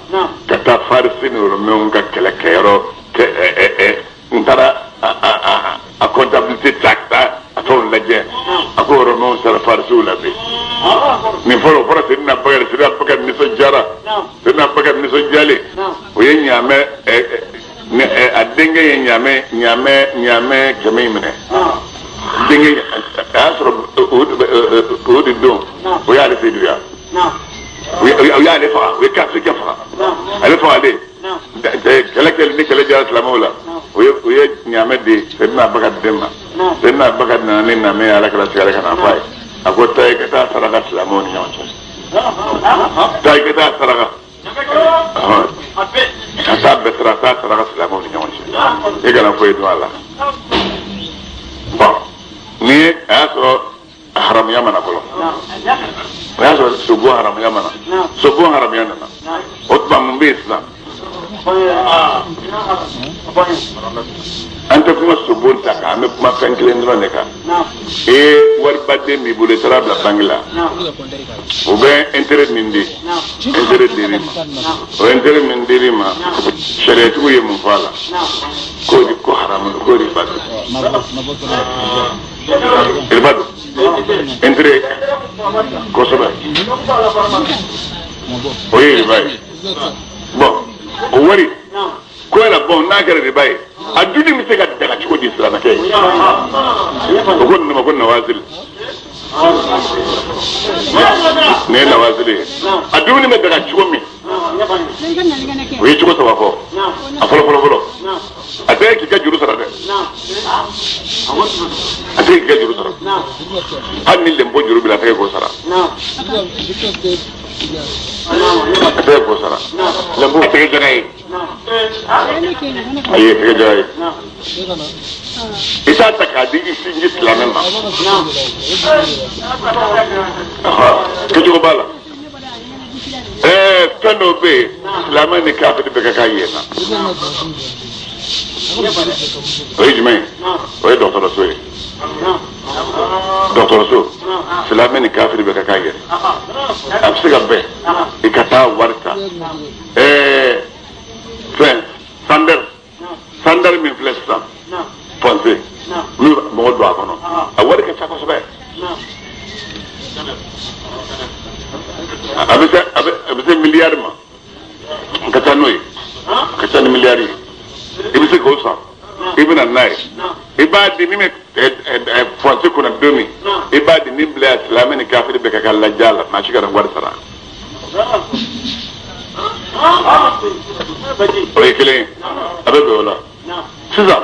kata farsi no romen ka kala kero ke ntara a comptabilité taxa aton laje ako romen sera farsi la be ni foro sedna bagar ni so jara sedna bagar ni so jale o ye nyame adenge ye nyame kemimne dinge asro o de don o ya le feduya o ya le fa o ka se kafa ale fa ale de kala ni kala jara islamola o ye nyame de sedna bagar demma sedna bagar na ni na me ala kala sigara kana fai ako tay kata saraka islamoni nyawcha tay kata saraka kata betra ta saraka islamoni nyawcha e gana foi do ala bon ni aso haram yamana ko aso subu haram yamana otba mumbe islam anta kuma subun ta ka me kuma kan kilen dron ne ka war badde mi bule tarabla bangla o be intérêt mindi intérêt dirima o intérêt mindi dirima shariatu ko yemu fala ko di ko haram ko di bad il bad intérêt ko soba o yi bay bon o wari ko la bon na gare bay adudi mi se ga daga ci ko di islam ke ko gon ma gon nawazil ne nawazil adudi mi daga ci ko mi o yi ci ko sawa ko a folo ate ki ka juru sara de ate ki ka juru sara an ni lembo juru bila te ko sara ate ko sara lembo te jagaay aye te jagaay isa takadi isi islamen ma ke jugo bala kano be islamen ni kafir be ka kayena oye jumɛn o ye dɔgɔtɔrɔso ye dɔgɔtɔrɔso silamɛ ni kafiri bɛ ka k'a yɛrɛ a bɛ se ka bɛn i ka taa wari ta fɛn sandɛri min filɛ sisan pɔnse min mɔgɔ don a kɔnɔ a wari ka ca kosɛbɛ a bɛ se miliyari ma ka ca n'o ye ka ca ni miliyari ye i bɛ se k'o san i bɛ na n'a ye i b'a di min bɛ fɔnse kɔnɔ don min i b'a di ni bila silamɛ ni kafiri bɛ ka lajɛ la maa si ka na wari sara o ye kelen ye a bɛ bɛn o la sisan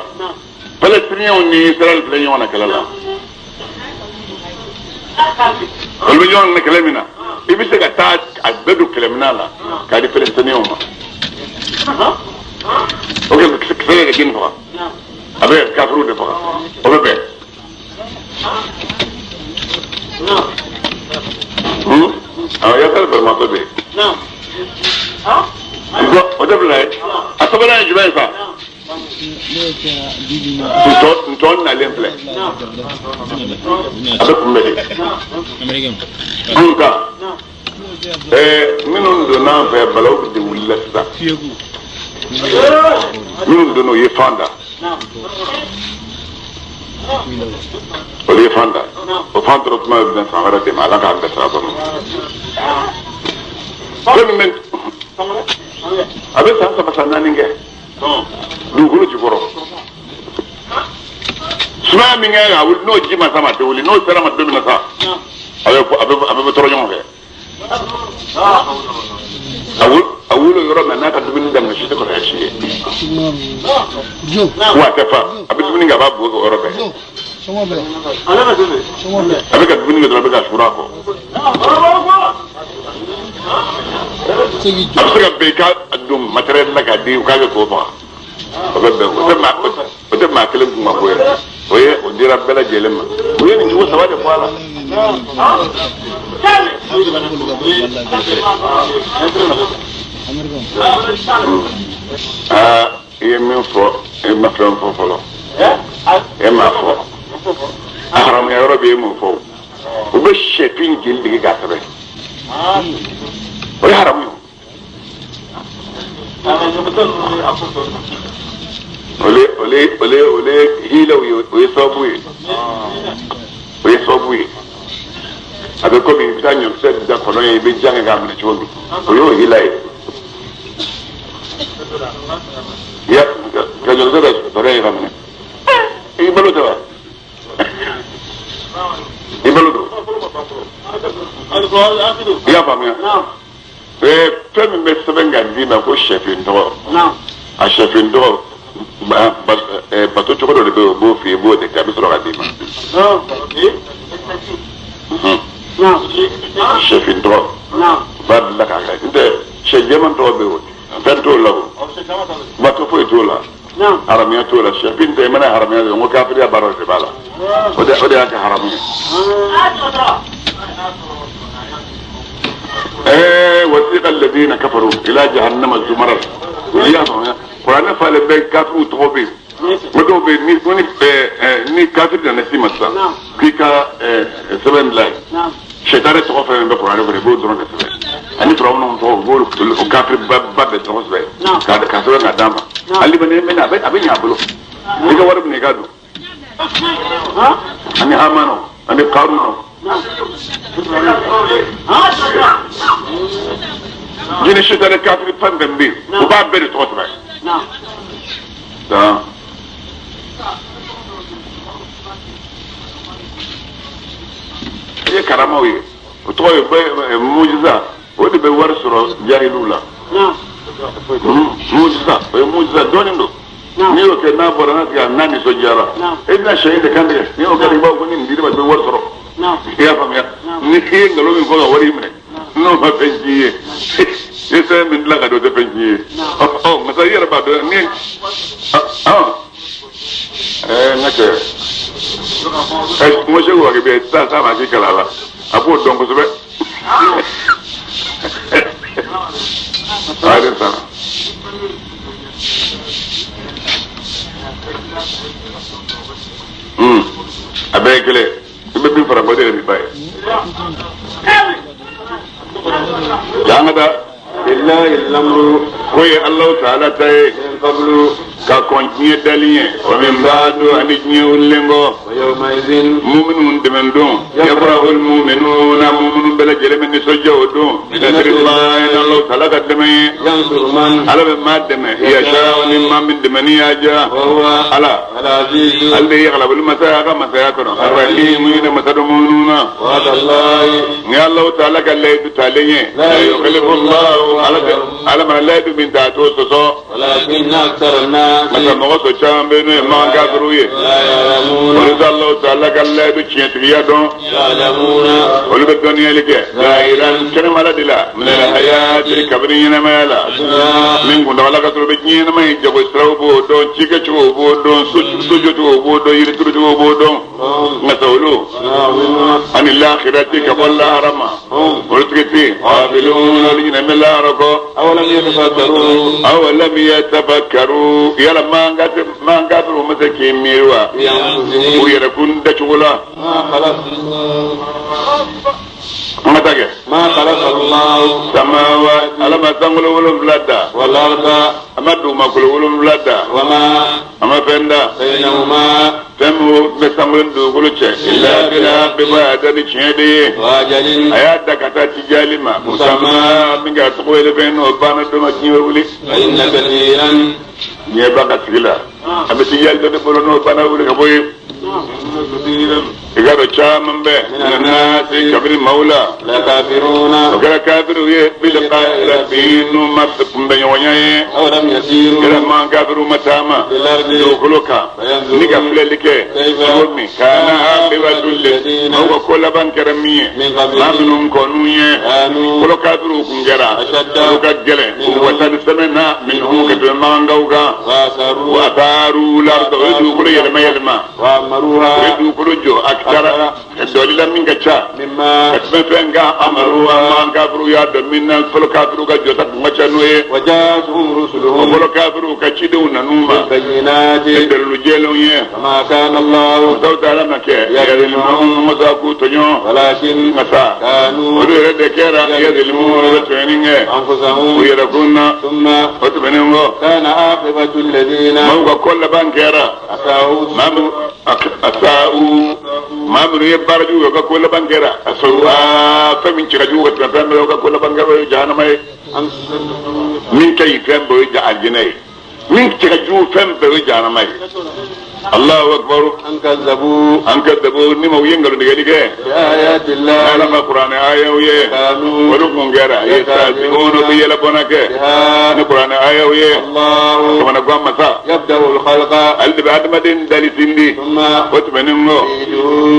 palestiniyɛnw ni israɛl filɛ ɲɔgɔn na kɛlɛ la olu bɛ ɲɔgɔn na kɛlɛ min na i bɛ se ka taa a bɛɛ don kɛlɛminan la k'a di palestiniyɛnw ma. Ok, kisɛ de gin faga a bɛ kafiru de faga o bɛ bɛn awɔ yasari balimatɔ bɛ yen o de bila ye a sabanan ye jumɛn ye sa ntɔn nalen filɛ a bɛ kunbɛn de anw ta minnu donna an fɛ balawu de wulila sisan minnu donna o ye fan da olu ye fan da o fan tɔrɔ tuma bɛ bɛn san wɛrɛ de ma ala k'an bɛɛ sara kɔnɔ fɛn min bɛ a bɛ san saba san naani kɛ dugukolo jukɔrɔ sumaya min kɛ ka wuli n'o ji ma sa ma tɛ wuli n'o sera ma don min na sa a bɛ tɔrɔ ɲɔgɔn fɛ a wuli yɔrɔ min n'a ka dumuni daminɛ si tɛ kɔrɔya si ye wa a tɛ fa a bɛ dumuni kɛ a b'a bugɔ o yɔrɔ bɛɛ a bɛ ka dumuni kɛ dɔrɔn a bɛ ka suura a kɔ a bɛ se ka bɛn i ka don matériel la k'a di u k'a kɛ k'o faga o bɛ bɛn o tɛ maa kelen kun ma ko ye o dira bɛɛ lajɛlen ma u ye nin cogo saba de fɔ a la i ye min fɔ i ma fɛn fɔ fɔlɔ e m'a fɔ a haramuya yɔrɔ bɛ e m'o fɔ u bɛ sɛfin jeli digi k'a sɛbɛn o ye haramu ye ole hilaw ye o ye sababu ye a bɛ komi i bɛ taa ɲɔkisɛ da kɔnɔ ye i bɛ jan kɛ k'a minɛ cogo min o y'o hila ye ka ɲɔkisɛ da sɔrɔ ye ka minɛ i balo tɛ wa i balo don i y'a faamuya fɛn min bɛ sɛbɛn ka d'i ma ko sɛfin tɔgɔ a sɛfin tɔgɔ bato cogo dɔ de bɛ yen o b'o f'i ye i b'o de kɛ a bɛ sɔrɔ ka d'i ma sɛfin tɔgɔ b'a dilan k'a kɛ n tɛ sɛ jɛman tɔgɔ bɛ yen o fɛn t'o la o bato foyi t'o la haramuya t'o la sɛfin tɛ i mana haramuya de n ko kafiriya baara de b'a la o de y'a kɛ haramu ye. وثيق الذين كفروا إلى جهنم زمرا وليا فهمنا قرآن فعل بين كافر وتوبي moto be ni kafir da nasi masa kika seben lai shetare to fa be qur'an be bo dron da seben ani firawna to bo o kafir ba be to seben ka so na dama ali bane mena abin ya bulo diga warab ne gado ani amano ani qaruno jini shetare kafir pan be o ba be to seben da ye karama ye o to ye mujiza o de be war suro jahilula mujiza donindo ni o ke na bora na ga nani so jara idna shahid kan de ni o ka riba ko ni ndiri ba be war suro ya fam ya ni ke ngalo mi ko ga wari mine no ma penji yesa min la ga do de penji oh ma sa yera ba do ni ngake mo je wa ke be ta ma ki kala la apo don ko be ayre sana abekele ibe bi fara bode bi bay jangada billahi al-amru koy allah ta'ala tay qablu ka kontinue dalien o min baadu ani ñewlengo yawma idin mu'minun demendon yabrahul mu'minuna mu'minun bela jelemen ni sojjo do billahi allah ta'ala kadame yansur man ala be madame ya sha'ani man min demani ya ja wa ala aziz alli yaghlabul masaya masaya kono arrahim ina masadumununa wa allahi ya allah ta'ala kallaytu talenye la yukhlifu allah ala man la min ta'tu so walakin aktarna مثلا مغصو چام بينو ما غادرو يه ولذا الله تعالى قال لا بچيت ريادون ولذا الدنيا لك غيران كلام على دلا من الحياه الكبرين مالا من كنا ولا غادرو بچين ما يجو استرو دون چيكه چو بو دون سوجو تو بو دون يرتو تو بو دون مسولو ان الاخره كفل حرما ولتكتي قابلون لجنا من لا ركو اولم يتفكروا yala mangatru masake mirwa ko yara kun da chula matage ma khalaqa Allah samawa alama tangulu wulum ladda wal arda amadu makulu wulum ladda wama ama fenda bainahuma tamu besangul du guluche illa bila bibada ni chede wajalin ayata kata tijalima musamma minga tqwele beno bana duma kiwuli inna kathiran nye baka tigila abeti yal do bolo no bana wuli ka boy igaro chambe nana se kabri maula la kafiruna ogara kafiru ye bil qalbinu mafkum banyaye awram yasiru ila man kafiru matama do koloka niga flelike gomi kana abibatul ladina huwa kullaban karamiye mamnun konuye koloka kafiru kungera koloka gele wa tadsamana minhum kadul mangauga wa taru lardo do kolo yelma wa maruha do kolo jo akara dolila minga cha mimma katmenga amaruha man kafiru ya do minna kolo kafiru ga jota ngacha noye wajazhum rusuluhum kolo kafiru ka chidu nanuma bayinati delu jelo ye ma kana allah ta'ala make yadilmu mazaku tonyo walakin masa kanu rede kera yadilmu traininge anfusahum yarakuna thumma utbanungo kana aqibatu alladhina ma kullu bankera asau mamru yebarju ga kullu bankera asau fa min ciraju ga tambe ga kullu bankera jahannama min kay tambo ja aljinay min ciraju tambe jahannama الله أكبر أنكذبوا نمو ينقلوا نقلقه آيات الله على القرآن آية ويه وركم جرى يستهزئون بيلبونك القرآن آية ويه الله ومن قام مساء يبدأ الخلق اللي بعد ما دين دالي سندي ثم وتمنمو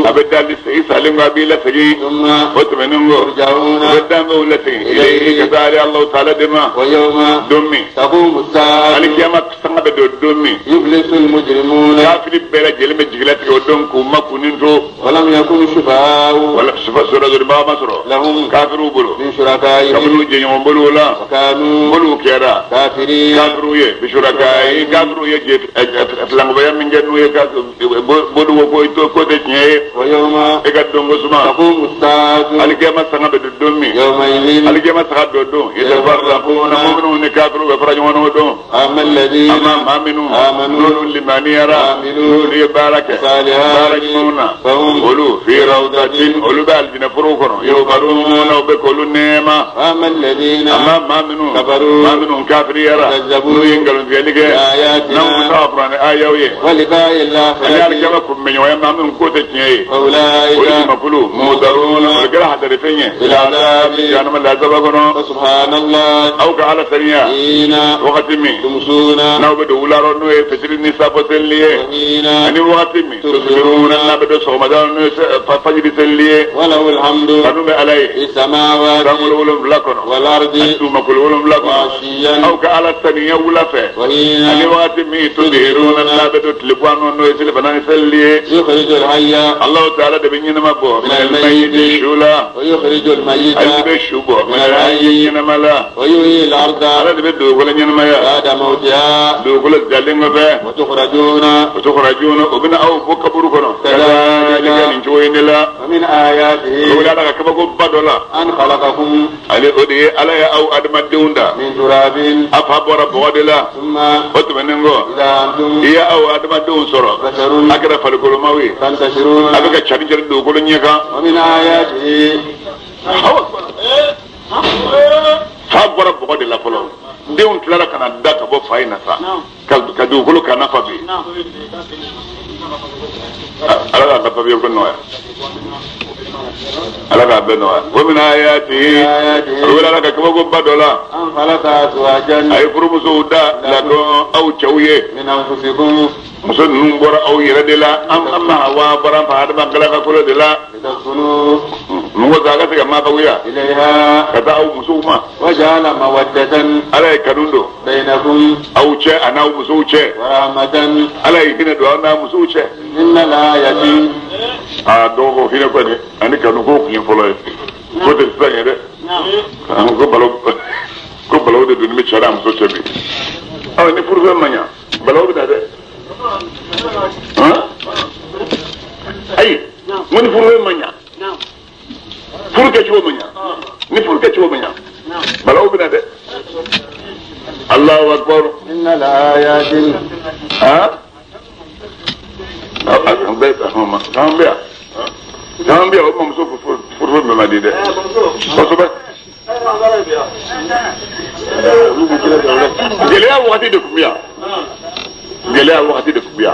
أبدا لسعيس علم قبيلة سجي ثم وتمنمو رجعون ودامو لسي إليه كذاري الله تعالى دماء ويوم دمي تقوم الساعة عليك يامك sanga be do domi يفلس المجرمون kafiri bere jelme jigilati o don ko makuninto ولم يكن شفعاء wala sufa sura do ba masro لهم kafiru bulu من شركائهم kafiru je nyom bulu la وكانوا bulu kera كافرين kafiru ye bishurakai kafiru ye je flango ba min genu ye ka bulu wo ko de nye ويوم e ga dongo suma تقوم الساعة aligema sanga be do domi يومئذ aligema sanga do do yatafarraquna mu'minun kafiru be farajuna no do أما الذين أما آمنوا آمنوا لمن يرى آمنوا لبارك باركونا قولوا في روضة قولوا بالجنة فروقنا يوبرون وبكل النعمة أما الذين أما آمنوا كفروا آمنوا كافر يرى كذبوا ينقلون في ذلك بآياتنا نعم صافران آيوية ولقاء أنا الآخرة أرجمكم من يوم آمنوا كوتة أولئك قولوا مكلوا مودرون والقرح درفين بالعذاب يعني من العذاب كنا فسبحان الله أو كعلى سريع حين وختمي تمسون ناو بدو ولارو نو فجر النساء بسليه وحين ani wagati min tusbiruna na be do somadan no fajiri selliye وله الحمد kanu be alay في السماوات ramul ulum lakono والأرض tu makul ulum lakono وعشيا aw ka ala taniya wula fe وحين ani wagati min tusbiruna na be do tilbano no sele banan selliye يخرج الحي allah taala de bin ma bo من min الميت almayyit shula ويخرج الميت al be shubo min alhayy mala ويحيي الأرض ala de be do wala ma ya بعد موتها do wala jalingo be وتخرجون وتخرجون وبنا أو بكبر كنا كذلك نجوين لا ومن آياته ولا لك كم قب بدلا أن خلقكم على أدي على أو أدم الدوندا من تراب أفبر بودلا ثم وتمنعه إذا أنتم هي أو أدم الدون سرا بشر أكره فالكلماوي تنتشرون أبغى تشارجر دوكولن يكا ومن آياته فبر بودلا فلو دون تلا كنا دك بو فاينا سا كدوكولو كنا فبي ala ka papier ko noya ala ka be noya wa min ayati wala ka ko badola أن خلق أزواجا ay furumuso da la ko aw chawye من أنفسكم muso nun bora aw yere de la amma hawa bara fa hada bangala ka ko de la لتسكنوا mu zaga ta ma ba wiya إليها kata aw muso ma وجعل مودة ala kanundo بينكم aw che ana muso che ورحمة ala hina do ana muso che إن الآية a dogo hina ko ne ani kanu ko kin folo ko de tsanya de ko balo de dun mi chara muso che bi aw ni furbe manya balo da de ha ay mun furbe manya furke ciwo manya ni furke ciwo manya balo da de Allahu akbar إن الآيات ha an bai ta homa Gambia o mam so furbe me madi de ko so ba gele wakati de kubiya gele wakati de kubiya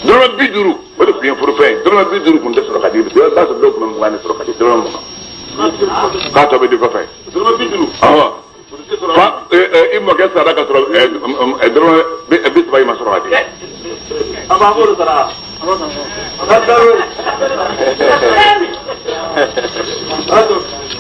dolo biduru o de kuyen furfe dolo biduru kun de soro kadi do ba so do kun ngani soro kadi dolo mo ka to be de ko fay dolo biduru ah fa immo ke sara ka soro dolo bis bay ma soro kadi ababuru sara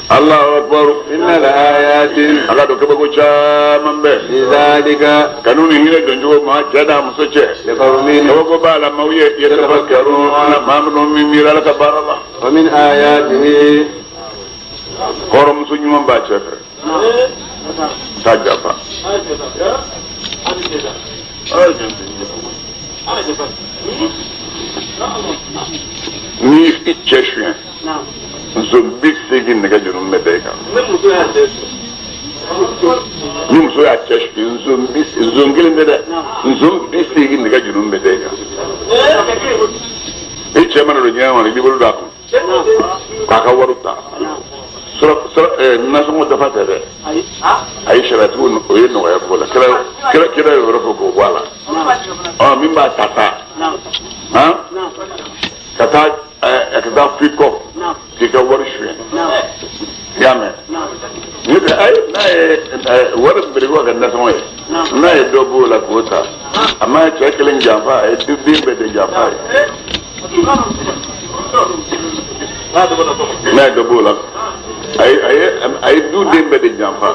Allahu akbar إن الآيات ala do ke bago chaman be لذلك kanuni hile donjo ma jada muso che لقوم ko ba la mawye yatafakkaru ana mamnu min mira ka barala ومن آياته koro muso nyuma ba che sajja fa ni che shwe zo big sigin ne ga junum me de kan ni muso ya che shwe zo ngile me de zo big sigin ne ga junum me de kan e che man ro nyama ni bolu da ko ka waruta nasu mo dafa tere ay sharatu no o yeno ya ko la kira yo ro ko wala min ba tata ha kata ekda fiko kika warshwe yame ni da ay na war birgo ga nasu mo na e dobo la kota amma ya kelin jafa ay dubin be de jafa na dobo la ay du dembe de jamfa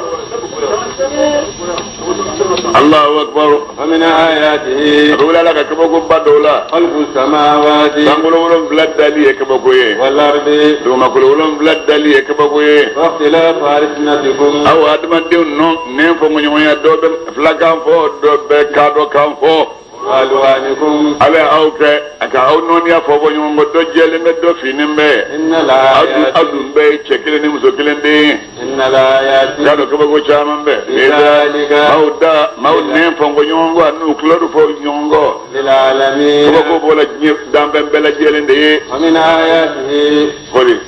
الله أكبر. ومن آياته أقول لك كبوكو بدولا خلق السماوات تقولون بلاد دالي كبوكوي والأرض ثم تقولون بلاد دالي كبوكوي واختلاف ألسنتكم أو أدم ديون نيم فمن يوم دوب فلاكام فو دوب كادو كام فو وألوانكم على أوك أكا أو نونيا فو يوم بدو جيل مدو فينم إن الآيات أدم بي تشكلني مسوكلن دي إن الآيات كادو كبوكو شامن بي لذلك ماو نيم فمن يوم نوكلور فو يوم للعالمين كبوكو بولا دامبن بلا جيلن دي ومن آياته فوري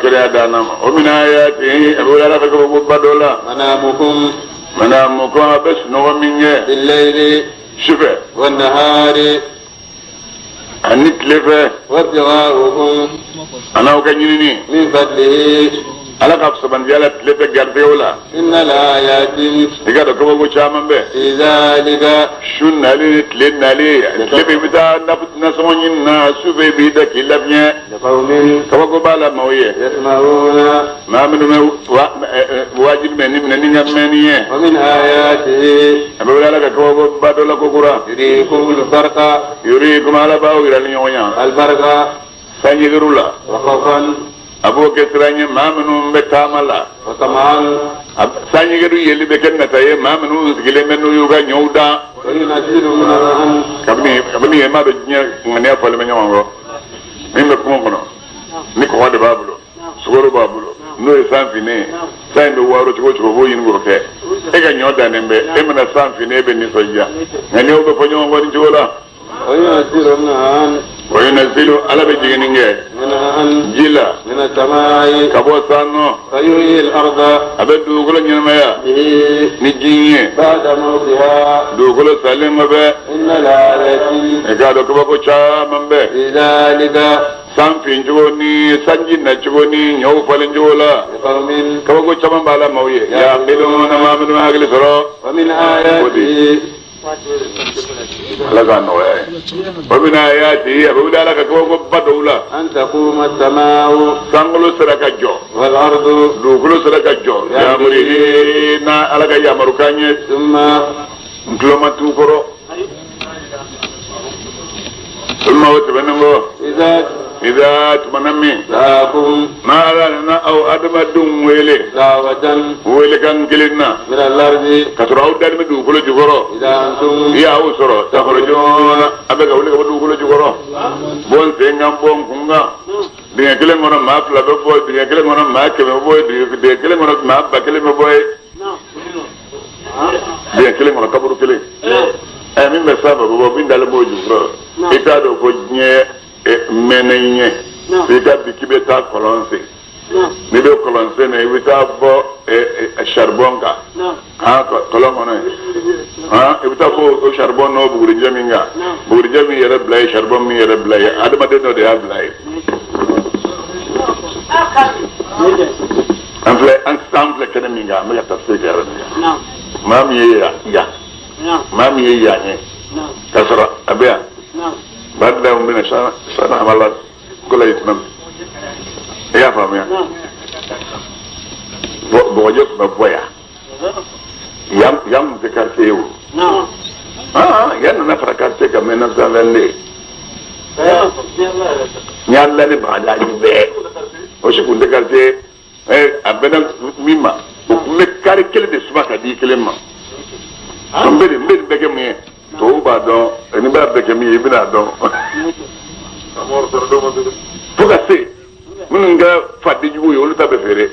كده دانا ومن آياته أقول لك كبوكو بدولا منامكم بس نو مني بالليل شفه والنهار أنك لفه وابتغاؤكم أنا وكنيني من فضله على قبض بنجالة لفه جرفيولا إن الآيات إذا كبوكو شامن به في ذلك شن علي تلين علي لفه بتا نسمعين شفه بيدا كلابني لقوم كبوكو بالا مويه يسمعون ما من واجب من منيه ومن آياته أقول لك كبوكو بدولا كوكورا يريكم البرق يريكم على باو يراني يويا البرق سنجرولا وخوفا abo kesranye mamnu betamala وطمعا sanyigeru yeli beken nataye mamnu sigile menu yuga nyouda وينزل من الرحم kabni ma do nya ngane fole me nyawo mimbe kumono ni ko wade babulo sugoro babulo no e sanfine saimbe waro chiko chiko bo yin go fe e ga nyoda nembe e mena sanfine be ni soja ngane obe fonyo ngoni jola وينزل من الرحم وينزل على بجينينجه جيلا من السماء كبو سانو فيحيي الأرض أبد دوغلو نيمايا به نجينيه بعد موتها دوغلو سالم به إن الآيات إكادو كبو شامن به في ذلك sanfin jogoni sanjin na jogoni nyaw falin jola لقوم كبو شامن بالا مويه يا بيدون ما من هاغلي سرو ومن آياته لغانو ومن آياته أبو دالك كبو بدولا أن تقوم السماء سانغلو سركا جو والأرض دوغلو سركا جو يا مرينا على يا مروكاني ثم نكلوما توكرو ثم وتبنغو إذا تمنمي لكم ما لنا أو أدم دم ويلي دعوة ويلي كان كلنا من الأرض كتراو دم دوغلو جوكرو إذا أنتم يا أوسرو تخرجون أبغى أقول لك دوغلو جوكرو بون سينغام بون كونغا dia kelen ngona ma fla be boy dia kelen ngona ma ke be boy dia kelen ngona ma ba kelen be boy dia kelen ngona kaburu kelen min be saba bo bin dal mo jufro ita do ko nye menenye ita bi kibe ta kolonse ni do kolonse ne ita bo charbon ka ha kolon ngona ha ita bo charbon no buguri jaminga buguri jami yere blay charbon mi yere blay adama de no de ha blay Ensemble kene minga me ya tafsir no mam ye ya mam ye ya ne kasra abia no badda min sana amala kula itnam ya fam ya bo je ba boya yam de quartier no yan na fra quartier ka mena zalande nyalla ne ba da ni be o shi kun de quartier abena mima me kare kele de suma ka di kele ma mbere beke mi to ba don eni ba beke mi ibina don fuka se mun nga fadi jugo yo luta be fere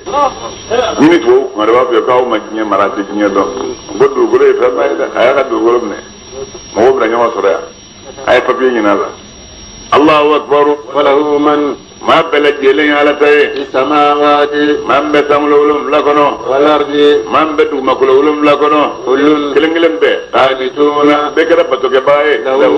ni to ngara ba be ka o ma nya marati nya don godo gore fa ma da kaya ka do gore ne mo bra nya ma sura ay fa bi ni na Allahu akbar وله من ما بلد جيلين على تاي في السماوات من بتملولم لكنو والأرض من بدو مكلولم لكنو كل كلنجلم به قانتون بكرة بتوك باي له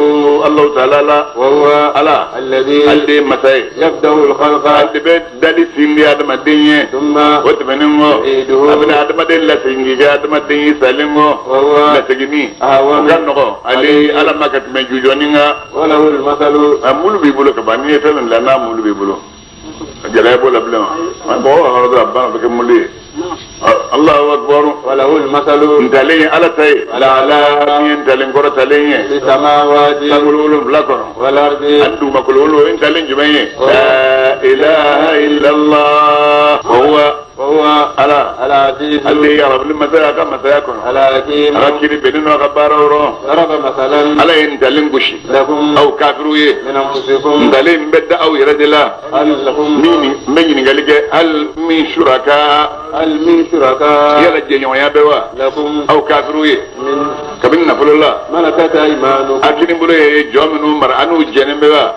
الله تعالى لا وهو على الذي مساي يبدأ الخلق عند بيت دالي سيندي آدم الدنيا ثم وتبنمو يعيده أبدا آدم الدنيا لا سيندي آدم الدنيا سالمو وهو لا سجني أهون وكانو علي على ما كتمن جوجونينا وله المثل أمول بيبولو كبانية فلان لنا أمول بيبولو جلابو لبلما ما بقول هذا ربنا بكملي الله أكبر وله المثل ntalen ala taye ala min ntalen koro talen ye في السماوات sagululu blakoro والأرض andu makululu ntalen jumaye la ilaha illa allah وهو على العزيز اللي يعرف لما ذاك ما ذاكن الحكيم ركب بيننا غبارو ضرب مثلا على ان تلنغشي لكم او كافروي من أنفسكم دليل بدا او يردلا هل لكم من قالك هل من شركاء يلا جينيو يا بوا لكم او كافروي من كبن نفل الله ملكت أيمانكم اكن بلو جومنو مرانو جنبوا